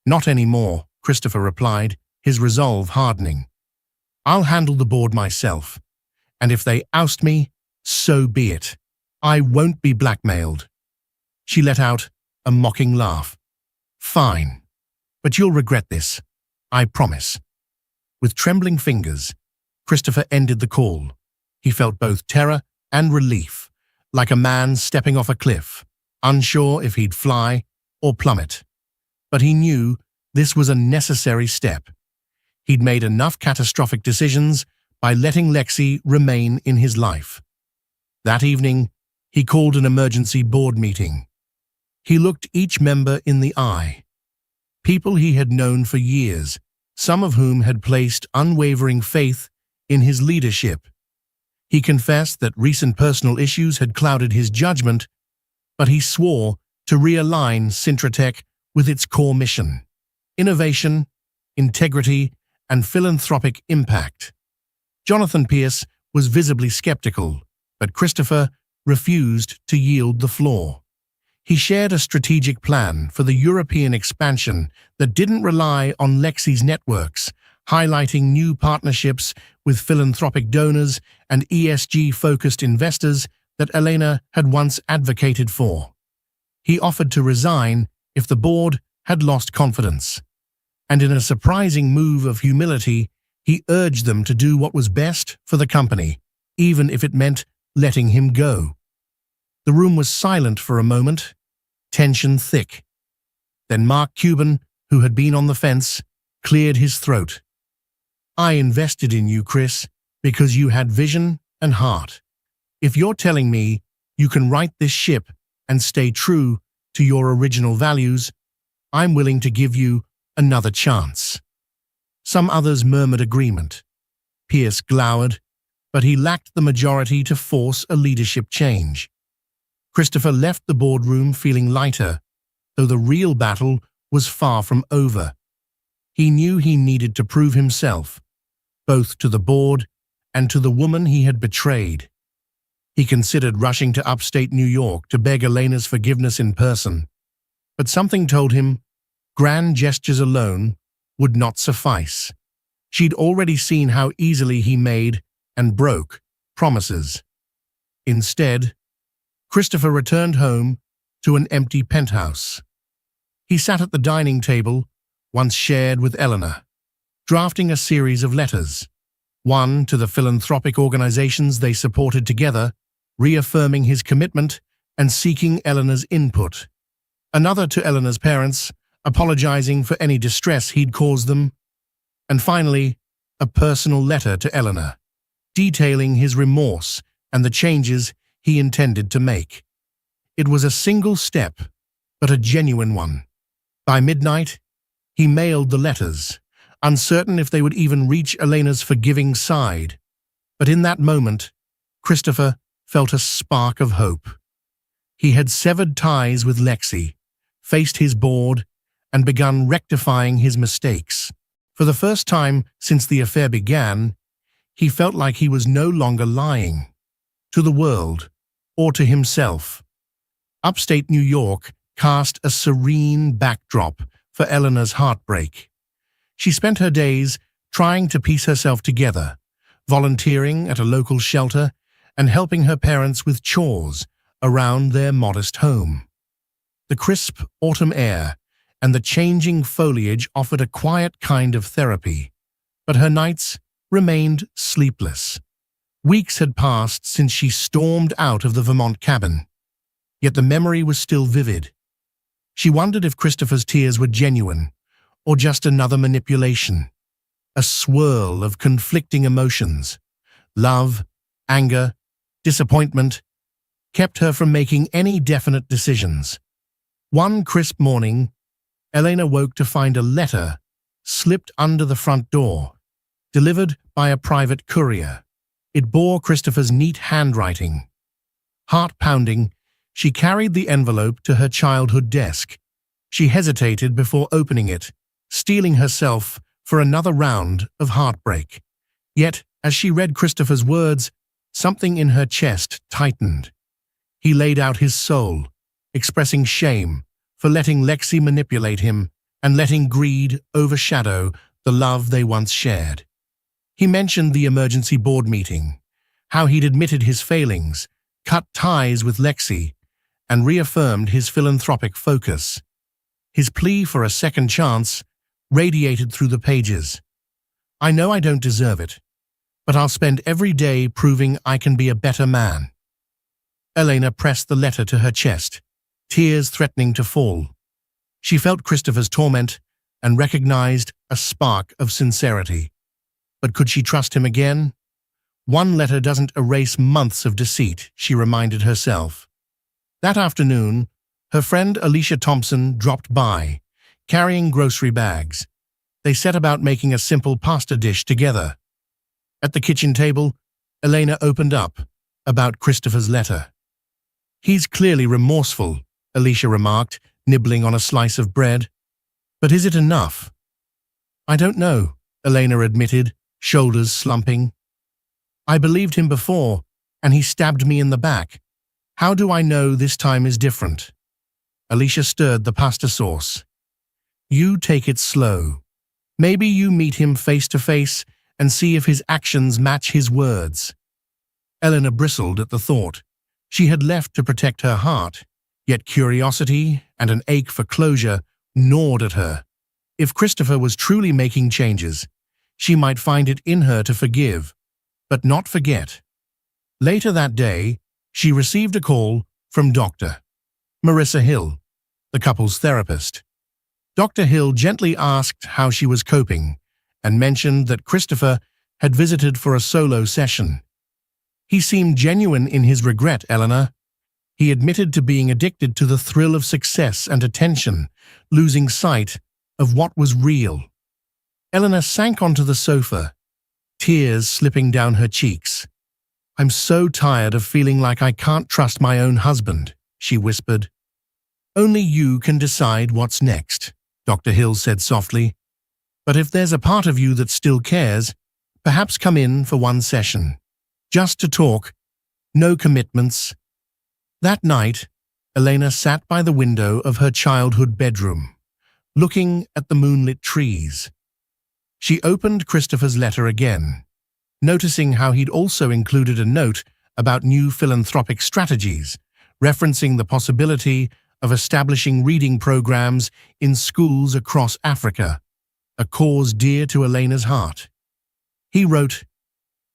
"Not anymore," Christopher replied, his resolve hardening. "I'll handle the board myself, and if they oust me, so be it. I won't be blackmailed." She let out a mocking laugh. "Fine, but you'll regret this, I promise." With trembling fingers, Christopher ended the call. He felt both terror and relief, like a man stepping off a cliff, unsure if he'd fly or plummet. But he knew this was a necessary step. He'd made enough catastrophic decisions by letting Lexi remain in his life. That evening, he called an emergency board meeting. He looked each member in the eye. People he had known for years, some of whom had placed unwavering faith in his leadership. He confessed that recent personal issues had clouded his judgment, but he swore to realign Syntratech with its core mission: innovation, integrity, and philanthropic impact. Jonathan Pierce was visibly skeptical, but Christopher refused to yield the floor. He shared a strategic plan for the European expansion that didn't rely on Lexi's networks, highlighting new partnerships with philanthropic donors and ESG-focused investors that Elena had once advocated for. He offered to resign if the board had lost confidence, and in a surprising move of humility, he urged them to do what was best for the company, even if it meant letting him go. The room was silent for a moment, tension thick. Then Mark Cuban, who had been on the fence, cleared his throat. "I invested in you, Chris, because you had vision and heart. If you're telling me you can right this ship and stay true to your original values, I'm willing to give you another chance." Some others murmured agreement. Pierce glowered, but he lacked the majority to force a leadership change. Christopher left the boardroom feeling lighter, though the real battle was far from over. He knew he needed to prove himself, both to the board and to the woman he had betrayed. He considered rushing to upstate New York to beg Elena's forgiveness in person, but something told him grand gestures alone would not suffice. She'd already seen how easily he made and broke promises. Instead, Christopher returned home to an empty penthouse. He sat at the dining table, once shared with Elena, drafting a series of letters, one to the philanthropic organizations they supported together, reaffirming his commitment and seeking Elena's input, another to Elena's parents, apologizing for any distress he'd caused them, and finally, a personal letter to Elena, detailing his remorse and the changes he intended to make. It was a single step, but a genuine one. By midnight, he mailed the letters, uncertain if they would even reach Elena's forgiving side. But in that moment, Christopher felt a spark of hope. He had severed ties with Lexi, faced his board, and begun rectifying his mistakes. For the first time since the affair began, he felt like he was no longer lying to the world or to himself. Upstate New York cast a serene backdrop for Elena's heartbreak. She spent her days trying to piece herself together, volunteering at a local shelter and helping her parents with chores around their modest home. The crisp autumn air and the changing foliage offered a quiet kind of therapy, but her nights remained sleepless. Weeks had passed since she stormed out of the Vermont cabin, yet the memory was still vivid. She wondered if Christopher's tears were genuine or just another manipulation. A swirl of conflicting emotions, love, anger, disappointment, kept her from making any definite decisions. One crisp morning, Elena woke to find a letter slipped under the front door, delivered by a private courier. It bore Christopher's neat handwriting. Heart-pounding, she carried the envelope to her childhood desk. She hesitated before opening it, steeling herself for another round of heartbreak. Yet, as she read Christopher's words, something in her chest tightened. He laid out his soul, expressing shame for letting Lexi manipulate him and letting greed overshadow the love they once shared. He mentioned the emergency board meeting, how he'd admitted his failings, cut ties with Lexi, and reaffirmed his philanthropic focus. His plea for a second chance radiated through the pages. "I know I don't deserve it, but I'll spend every day proving I can be a better man." Elena pressed the letter to her chest, tears threatening to fall. She felt Christopher's torment and recognized a spark of sincerity. But could she trust him again? One letter doesn't erase months of deceit, she reminded herself. That afternoon, her friend Alicia Thompson dropped by, carrying grocery bags. They set about making a simple pasta dish together. At the kitchen table, Elena opened up about Christopher's letter. "He's clearly remorseful," Alicia remarked, nibbling on a slice of bread. "But is it enough?" "I don't know," Elena admitted, shoulders slumping. "I believed him before, and he stabbed me in the back. How do I know this time is different?" Alicia stirred the pasta sauce. "You take it slow. Maybe you meet him face to face and see if his actions match his words." Elena bristled at the thought. She had left to protect her heart, yet curiosity and an ache for closure gnawed at her. If Christopher was truly making changes, she might find it in her to forgive, but not forget. Later that day, she received a call from Dr. Marissa Hill, the couple's therapist. Dr. Hill gently asked how she was coping and mentioned that Christopher had visited for a solo session. "He seemed genuine in his regret, Eleanor. He admitted to being addicted to the thrill of success and attention, losing sight of what was real." Eleanor sank onto the sofa, tears slipping down her cheeks. "I'm so tired of feeling like I can't trust my own husband," she whispered. "Only you can decide what's next," Dr. Hill said softly. "But if there's a part of you that still cares, perhaps come in for one session. Just to talk, no commitments." That night, Elena sat by the window of her childhood bedroom, looking at the moonlit trees. She opened Christopher's letter again, noticing how he'd also included a note about new philanthropic strategies, referencing the possibility of establishing reading programs in schools across Africa, a cause dear to Elena's heart. He wrote,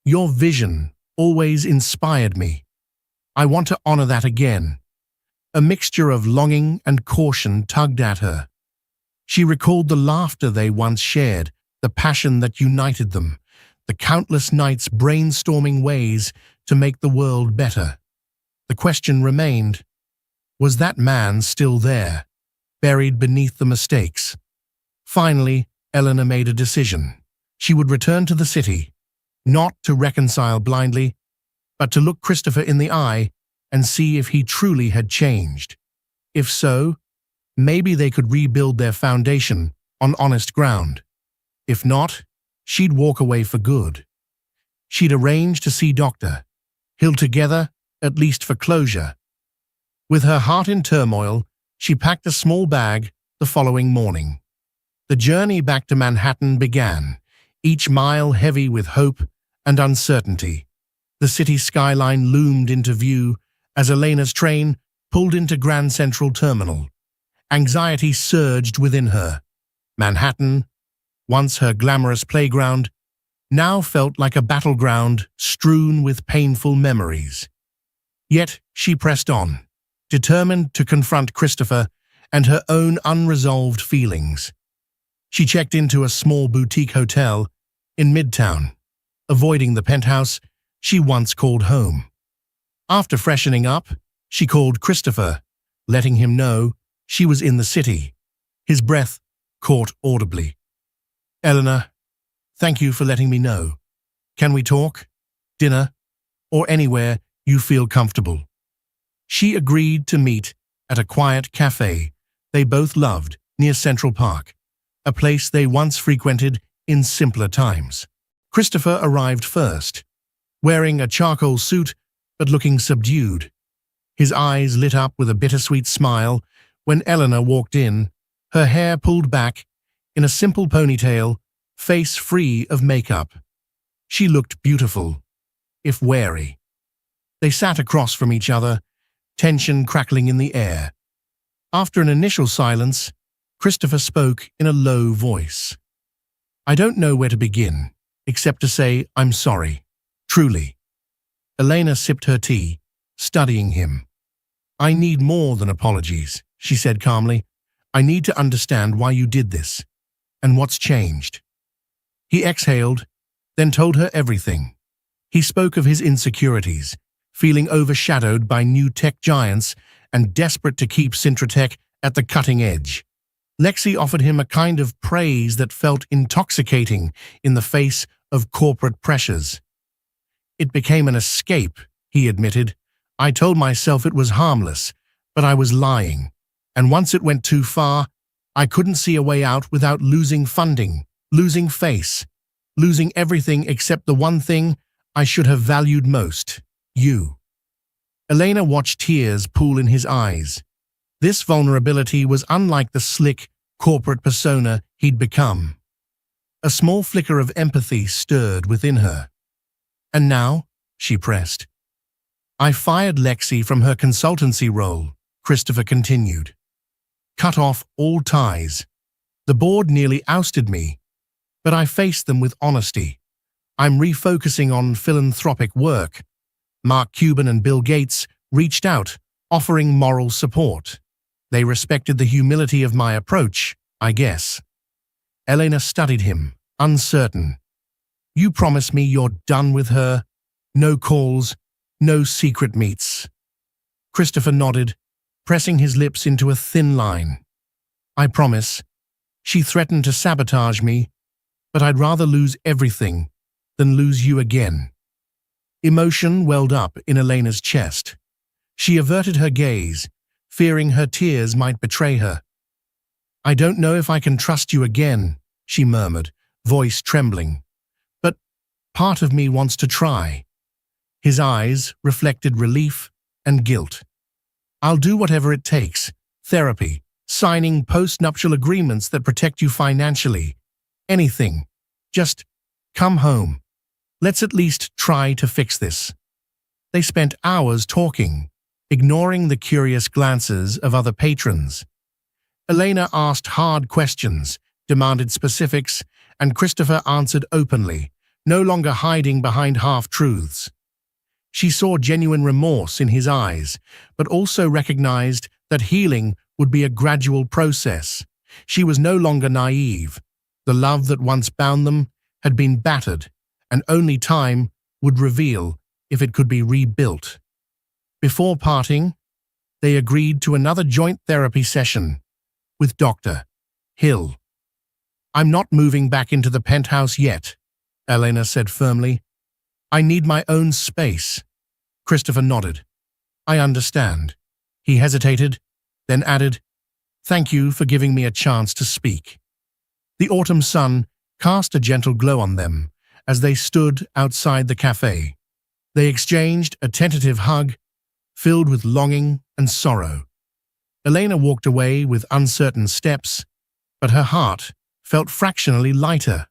"Your vision always inspired me. I want to honor that again." A mixture of longing and caution tugged at her. She recalled the laughter they once shared, the passion that united them, the countless nights brainstorming ways to make the world better. The question remained, was that man still there, buried beneath the mistakes? Finally, Eleanor made a decision. She would return to the city, not to reconcile blindly, but to look Christopher in the eye and see if he truly had changed. If so, maybe they could rebuild their foundation on honest ground. If not, she'd walk away for good. She'd arranged to see Dr. Hill together, at least for closure. With her heart in turmoil, she packed a small bag the following morning. The journey back to Manhattan began, each mile heavy with hope and uncertainty. The city skyline loomed into view as Elena's train pulled into Grand Central Terminal. Anxiety surged within her. Manhattan, once her glamorous playground, now felt like a battleground strewn with painful memories. Yet she pressed on, determined to confront Christopher and her own unresolved feelings. She checked into a small boutique hotel in Midtown, avoiding the penthouse she once called home. After freshening up, she called Christopher, letting him know she was in the city. His breath caught audibly. "Eleanor, thank you for letting me know. Can we talk? Dinner? Or anywhere you feel comfortable?" She agreed to meet at a quiet cafe they both loved near Central Park, a place they once frequented in simpler times. Christopher arrived first, wearing a charcoal suit but looking subdued. His eyes lit up with a bittersweet smile when Eleanor walked in, her hair pulled back in a simple ponytail, face free of makeup. She looked beautiful, if wary. They sat across from each other, tension crackling in the air. After an initial silence, Christopher spoke in a low voice. "I don't know where to begin, except to say I'm sorry. Truly." Elena sipped her tea, studying him. "I need more than apologies," she said calmly. "I need to understand why you did this, and what's changed." He exhaled, then told her everything. He spoke of his insecurities, feeling overshadowed by new tech giants and desperate to keep Syntratech at the cutting edge. Lexi offered him a kind of praise that felt intoxicating in the face of corporate pressures. "It became an escape," he admitted. "I told myself it was harmless, but I was lying. And once it went too far, I couldn't see a way out without losing funding, losing face, losing everything except the one thing I should have valued most, you." Elena watched tears pool in his eyes. This vulnerability was unlike the slick, corporate persona he'd become. A small flicker of empathy stirred within her. "And now?" she pressed. "I fired Lexi from her consultancy role," Christopher continued. "Cut off all ties. The board nearly ousted me, but I faced them with honesty. I'm refocusing on philanthropic work. Mark Cuban and Bill Gates reached out, offering moral support. They respected the humility of my approach, I guess." Elena studied him, uncertain. "You promise me you're done with her? No calls, no secret meets?" Christopher nodded, pressing his lips into a thin line. "I promise. She threatened to sabotage me, but I'd rather lose everything than lose you again." Emotion welled up in Elena's chest. She averted her gaze, fearing her tears might betray her. "I don't know if I can trust you again," she murmured, voice trembling. "But part of me wants to try." His eyes reflected relief and guilt. "I'll do whatever it takes. Therapy, signing post-nuptial agreements that protect you financially. Anything. Just come home. Let's at least try to fix this." They spent hours talking, ignoring the curious glances of other patrons. Elena asked hard questions, demanded specifics, and Christopher answered openly, no longer hiding behind half-truths. She saw genuine remorse in his eyes, but also recognized that healing would be a gradual process. She was no longer naive. The love that once bound them had been battered, and only time would reveal if it could be rebuilt. Before parting, they agreed to another joint therapy session with Dr. Hill. "I'm not moving back into the penthouse yet," Elena said firmly. "I need my own space." Christopher nodded. "I understand." He hesitated, then added, "Thank you for giving me a chance to speak." The autumn sun cast a gentle glow on them as they stood outside the cafe. They exchanged a tentative hug, filled with longing and sorrow. Elena walked away with uncertain steps, but her heart felt fractionally lighter.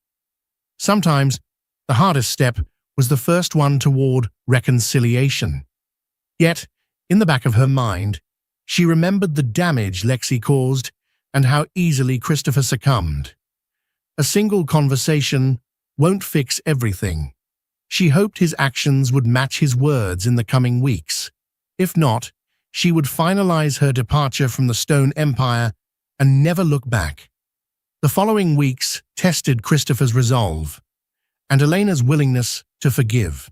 Sometimes, the hardest step was the first one toward reconciliation. Yet, in the back of her mind, she remembered the damage Lexi caused and how easily Christopher succumbed. A single conversation won't fix everything. She hoped his actions would match his words in the coming weeks. If not, she would finalize her departure from the Stone Empire and never look back. The following weeks tested Christopher's resolve and Elena's willingness to forgive.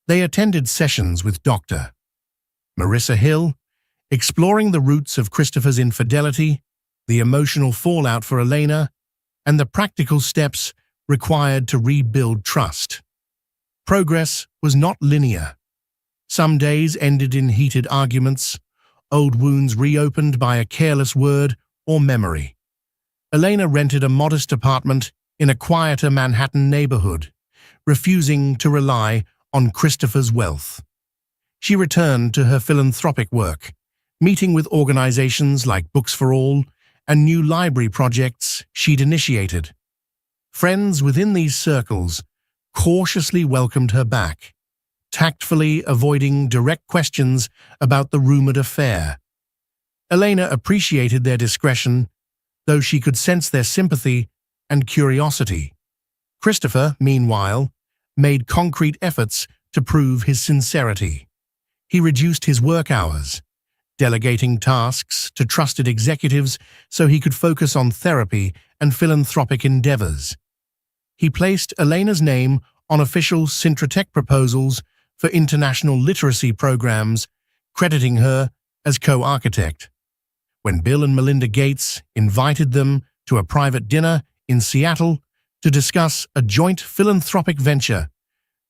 They attended sessions with Dr. Marissa Hill, exploring the roots of Christopher's infidelity, the emotional fallout for Elena, and the practical steps required to rebuild trust. Progress was not linear. Some days ended in heated arguments, old wounds reopened by a careless word or memory. Elena rented a modest apartment in a quieter Manhattan neighborhood, refusing to rely on Christopher's wealth. She returned to her philanthropic work, meeting with organizations like Books for All and new library projects she'd initiated. Friends within these circles cautiously welcomed her back, tactfully avoiding direct questions about the rumored affair. Elena appreciated their discretion, though she could sense their sympathy and curiosity. Christopher, meanwhile, made concrete efforts to prove his sincerity. He reduced his work hours, delegating tasks to trusted executives so he could focus on therapy and philanthropic endeavors. He placed Elena's name on official Syntratech proposals for international literacy programs, crediting her as co-architect. When Bill and Melinda Gates invited them to a private dinner in Seattle to discuss a joint philanthropic venture,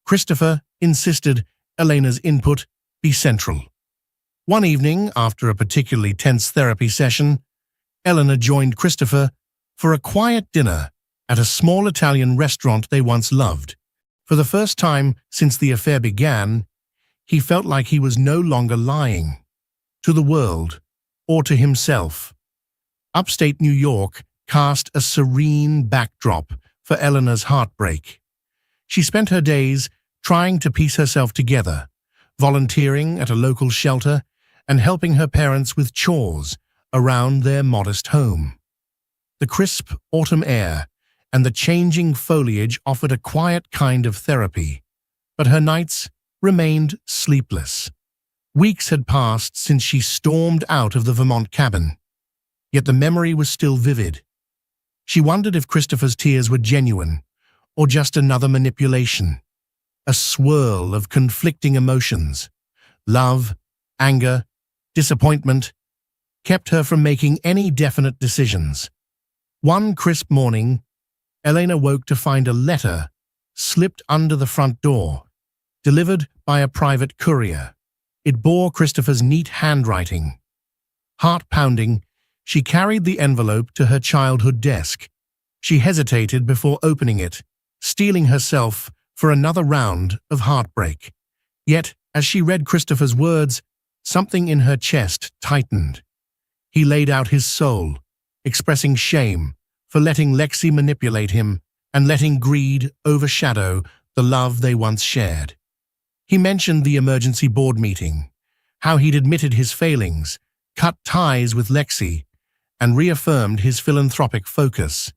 Christopher insisted Elena's input be central. One evening, after a particularly tense therapy session, Elena joined Christopher for a quiet dinner at a small Italian restaurant they once loved. For the first time since the affair began, he felt like he was no longer lying to the world or to himself. Upstate New York cast a serene backdrop for Elena's heartbreak. She spent her days trying to piece herself together, volunteering at a local shelter and helping her parents with chores around their modest home. The crisp autumn air and the changing foliage offered a quiet kind of therapy, but her nights remained sleepless. Weeks had passed since she stormed out of the Vermont cabin, yet the memory was still vivid. She wondered if Christopher's tears were genuine or just another manipulation. A swirl of conflicting emotions, love, anger, disappointment, kept her from making any definite decisions. One crisp morning, Elena woke to find a letter slipped under the front door, delivered by a private courier. It bore Christopher's neat handwriting. Heart-pounding, she carried the envelope to her childhood desk. She hesitated before opening it, steeling herself for another round of heartbreak. Yet, as she read Christopher's words, something in her chest tightened. He laid out his soul, expressing shame for letting Lexi manipulate him and letting greed overshadow the love they once shared. He mentioned the emergency board meeting, how he'd admitted his failings, cut ties with Lexi, and reaffirmed his philanthropic focus.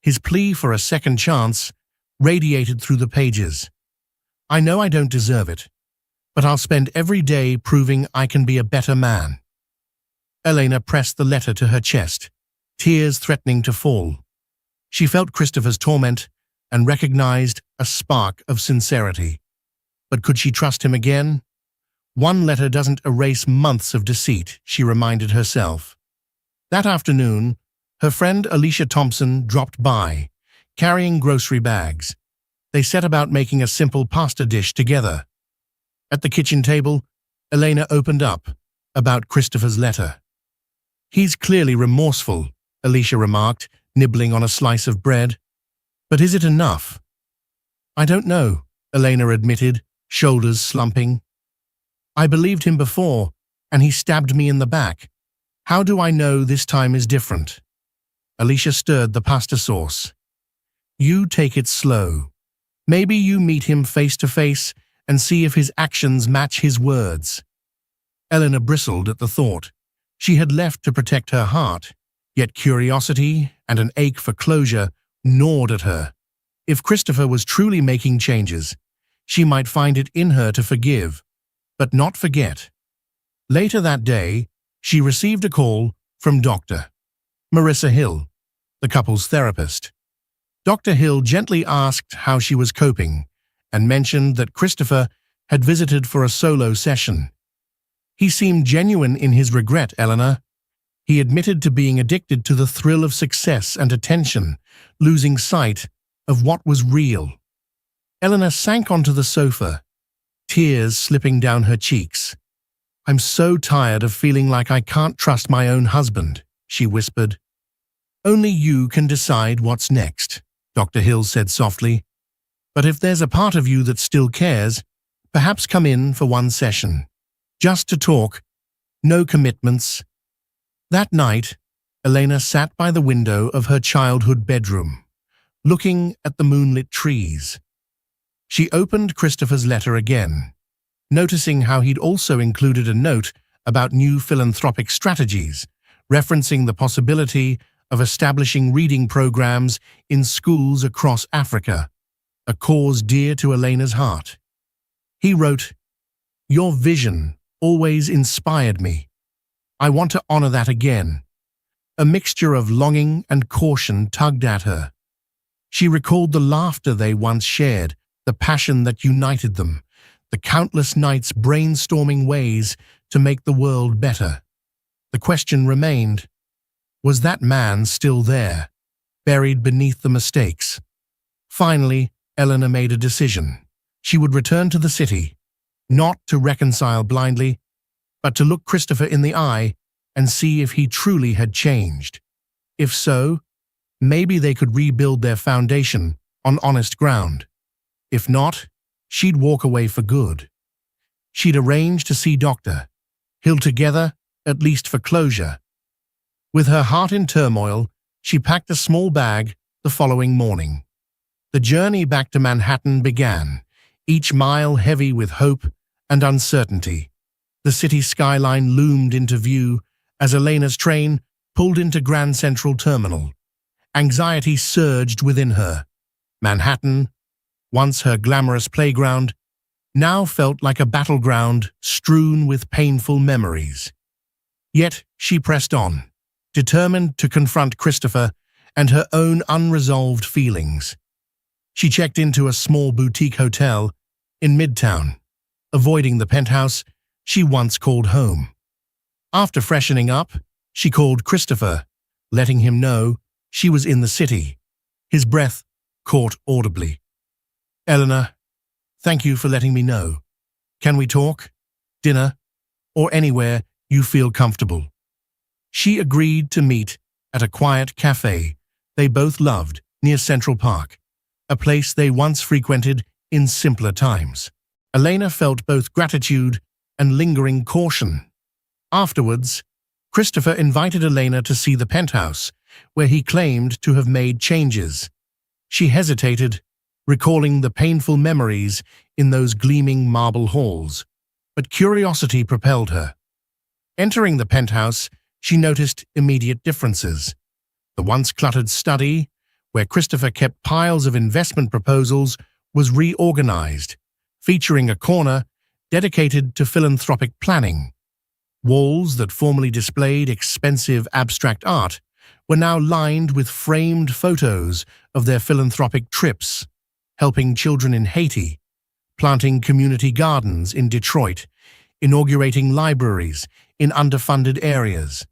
His plea for a second chance radiated through the pages. "I know I don't deserve it, but I'll spend every day proving I can be a better man." Elena pressed the letter to her chest, tears threatening to fall. She felt Christopher's torment and recognized a spark of sincerity. But could she trust him again? One letter doesn't erase months of deceit, she reminded herself. That afternoon, her friend Alicia Thompson dropped by, carrying grocery bags. They set about making a simple pasta dish together. At the kitchen table, Elena opened up about Christopher's letter. "He's clearly remorseful," Alicia remarked, nibbling on a slice of bread. "But is it enough?" "I don't know," Elena admitted, shoulders slumping. "I believed him before, and he stabbed me in the back. How do I know this time is different?" Alicia stirred the pasta sauce. "You take it slow. Maybe you meet him face to face and see if his actions match his words." Elena bristled at the thought. She had left to protect her heart, yet curiosity and an ache for closure gnawed at her. If Christopher was truly making changes, she might find it in her to forgive, but not forget. Later that day, she received a call from Dr. Marissa Hill, the couple's therapist. Dr. Hill gently asked how she was coping and mentioned that Christopher had visited for a solo session. "He seemed genuine in his regret, Eleanor. He admitted to being addicted to the thrill of success and attention, losing sight of what was real. Elena sank onto the sofa, tears slipping down her cheeks. "I'm so tired of feeling like I can't trust my own husband," she whispered. "Only you can decide what's next," Dr. Hill said softly. "But if there's a part of you that still cares, perhaps come in for one session. Just to talk, no commitments." That night, Elena sat by the window of her childhood bedroom, looking at the moonlit trees. She opened Christopher's letter again, noticing how he'd also included a note about new philanthropic strategies, referencing the possibility of establishing reading programs in schools across Africa, a cause dear to Elena's heart. He wrote, "Your vision always inspired me. I want to honor that again." A mixture of longing and caution tugged at her. She recalled the laughter they once shared, the passion that united them, the countless nights brainstorming ways to make the world better. The question remained, was that man still there, buried beneath the mistakes? Finally, Elena made a decision. She would return to the city, not to reconcile blindly, but to look Christopher in the eye and see if he truly had changed. If so, maybe they could rebuild their foundation on honest ground. If not, she'd walk away for good. She'd arranged to see Dr. Hill together, at least for closure. With her heart in turmoil, she packed a small bag the following morning. The journey back to Manhattan began, each mile heavy with hope and uncertainty. The city skyline loomed into view as Elena's train pulled into Grand Central Terminal. Anxiety surged within her. Manhattan, once her glamorous playground, now felt like a battleground strewn with painful memories. Yet she pressed on, determined to confront Christopher and her own unresolved feelings. She checked into a small boutique hotel in Midtown, avoiding the penthouse she once called home. After freshening up, she called Christopher, letting him know she was in the city. His breath caught audibly. "Elena, thank you for letting me know. Can we talk? Dinner? Or anywhere you feel comfortable?" She agreed to meet at a quiet cafe they both loved near Central Park, a place they once frequented in simpler times. Elena felt both gratitude and lingering caution. Afterwards, Christopher invited Elena to see the penthouse, where he claimed to have made changes. She hesitated, recalling the painful memories in those gleaming marble halls, but curiosity propelled her. Entering the penthouse, she noticed immediate differences. The once cluttered study, where Christopher kept piles of investment proposals, was reorganized, featuring a corner dedicated to philanthropic planning. Walls that formerly displayed expensive abstract art were now lined with framed photos of their philanthropic trips, helping children in Haiti, planting community gardens in Detroit, inaugurating libraries in underfunded areas.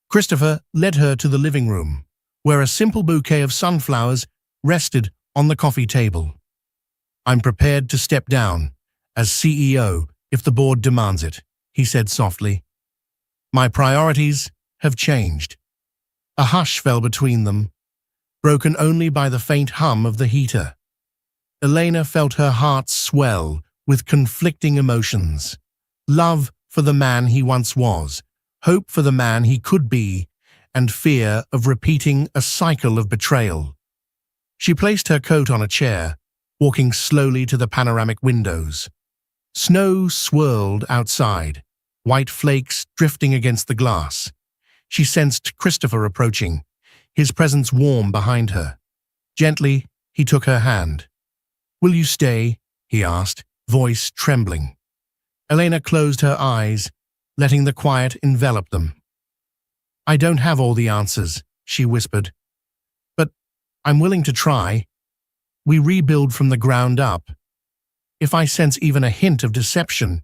Christopher led her to the living room, where a simple bouquet of sunflowers rested on the coffee table. "I'm prepared to step down as CEO if the board demands it," he said softly. "My priorities have changed." A hush fell between them, broken only by the faint hum of the heater. Elena felt her heart swell with conflicting emotions. Love for the man he once was, hope for the man he could be, and fear of repeating a cycle of betrayal. She placed her coat on a chair, walking slowly to the panoramic windows. Snow swirled outside, white flakes drifting against the glass. She sensed Christopher approaching, his presence warm behind her. Gently, he took her hand. "Will you stay?" he asked, voice trembling. Elena closed her eyes, letting the quiet envelop them. "I don't have all the answers," she whispered, "but I'm willing to try. We rebuild from the ground up. If I sense even a hint of deception—"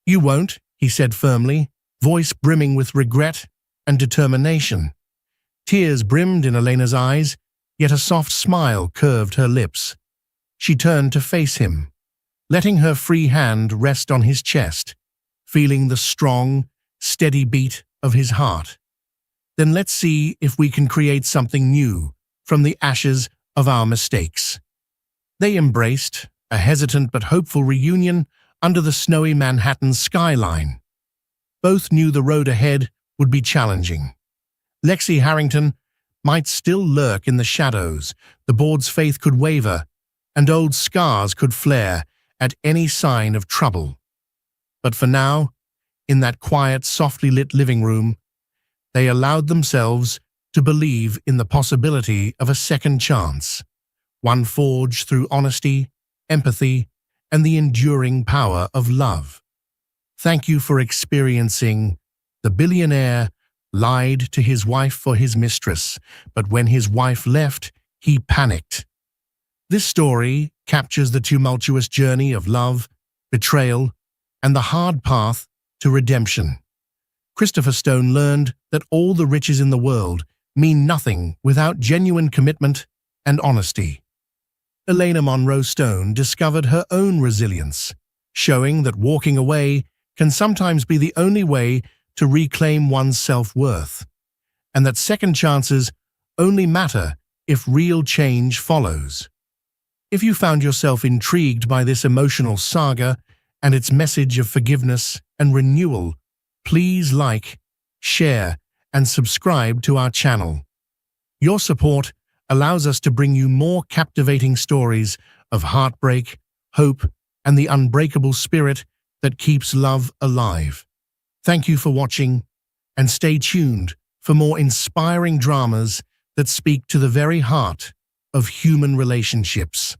"You won't," he said firmly, voice brimming with regret, and determination. Tears brimmed in Elena's eyes, yet a soft smile curved her lips. She turned to face him, letting her free hand rest on his chest, feeling the strong, steady beat of his heart. Then let's see if we can create something new from the ashes of our mistakes. They embraced, a hesitant but hopeful reunion under the snowy Manhattan skyline. Both knew the road ahead would be challenging. Lexi Harrington might still lurk in the shadows, the board's faith could waver, and old scars could flare at any sign of trouble. But for now, in that quiet, softly lit living room, they allowed themselves to believe in the possibility of a second chance, one forged through honesty, empathy, and the enduring power of love. Thank you for experiencing The Billionaire lied to his wife for his mistress, but when his wife left, he panicked. This story captures the tumultuous journey of love, betrayal, and the hard path to redemption. Christopher Stone learned that all the riches in the world mean nothing without genuine commitment and honesty. Elena Monroe Stone discovered her own resilience, showing that walking away can sometimes be the only way to reclaim one's self-worth, and that second chances only matter if real change follows. If you found yourself intrigued by this emotional saga and its message of forgiveness and renewal, please like, share, and subscribe to our channel. Your support allows us to bring you more captivating stories of heartbreak, hope, and the unbreakable spirit that keeps love alive. Thank you for watching, and stay tuned for more inspiring dramas that speak to the very heart of human relationships.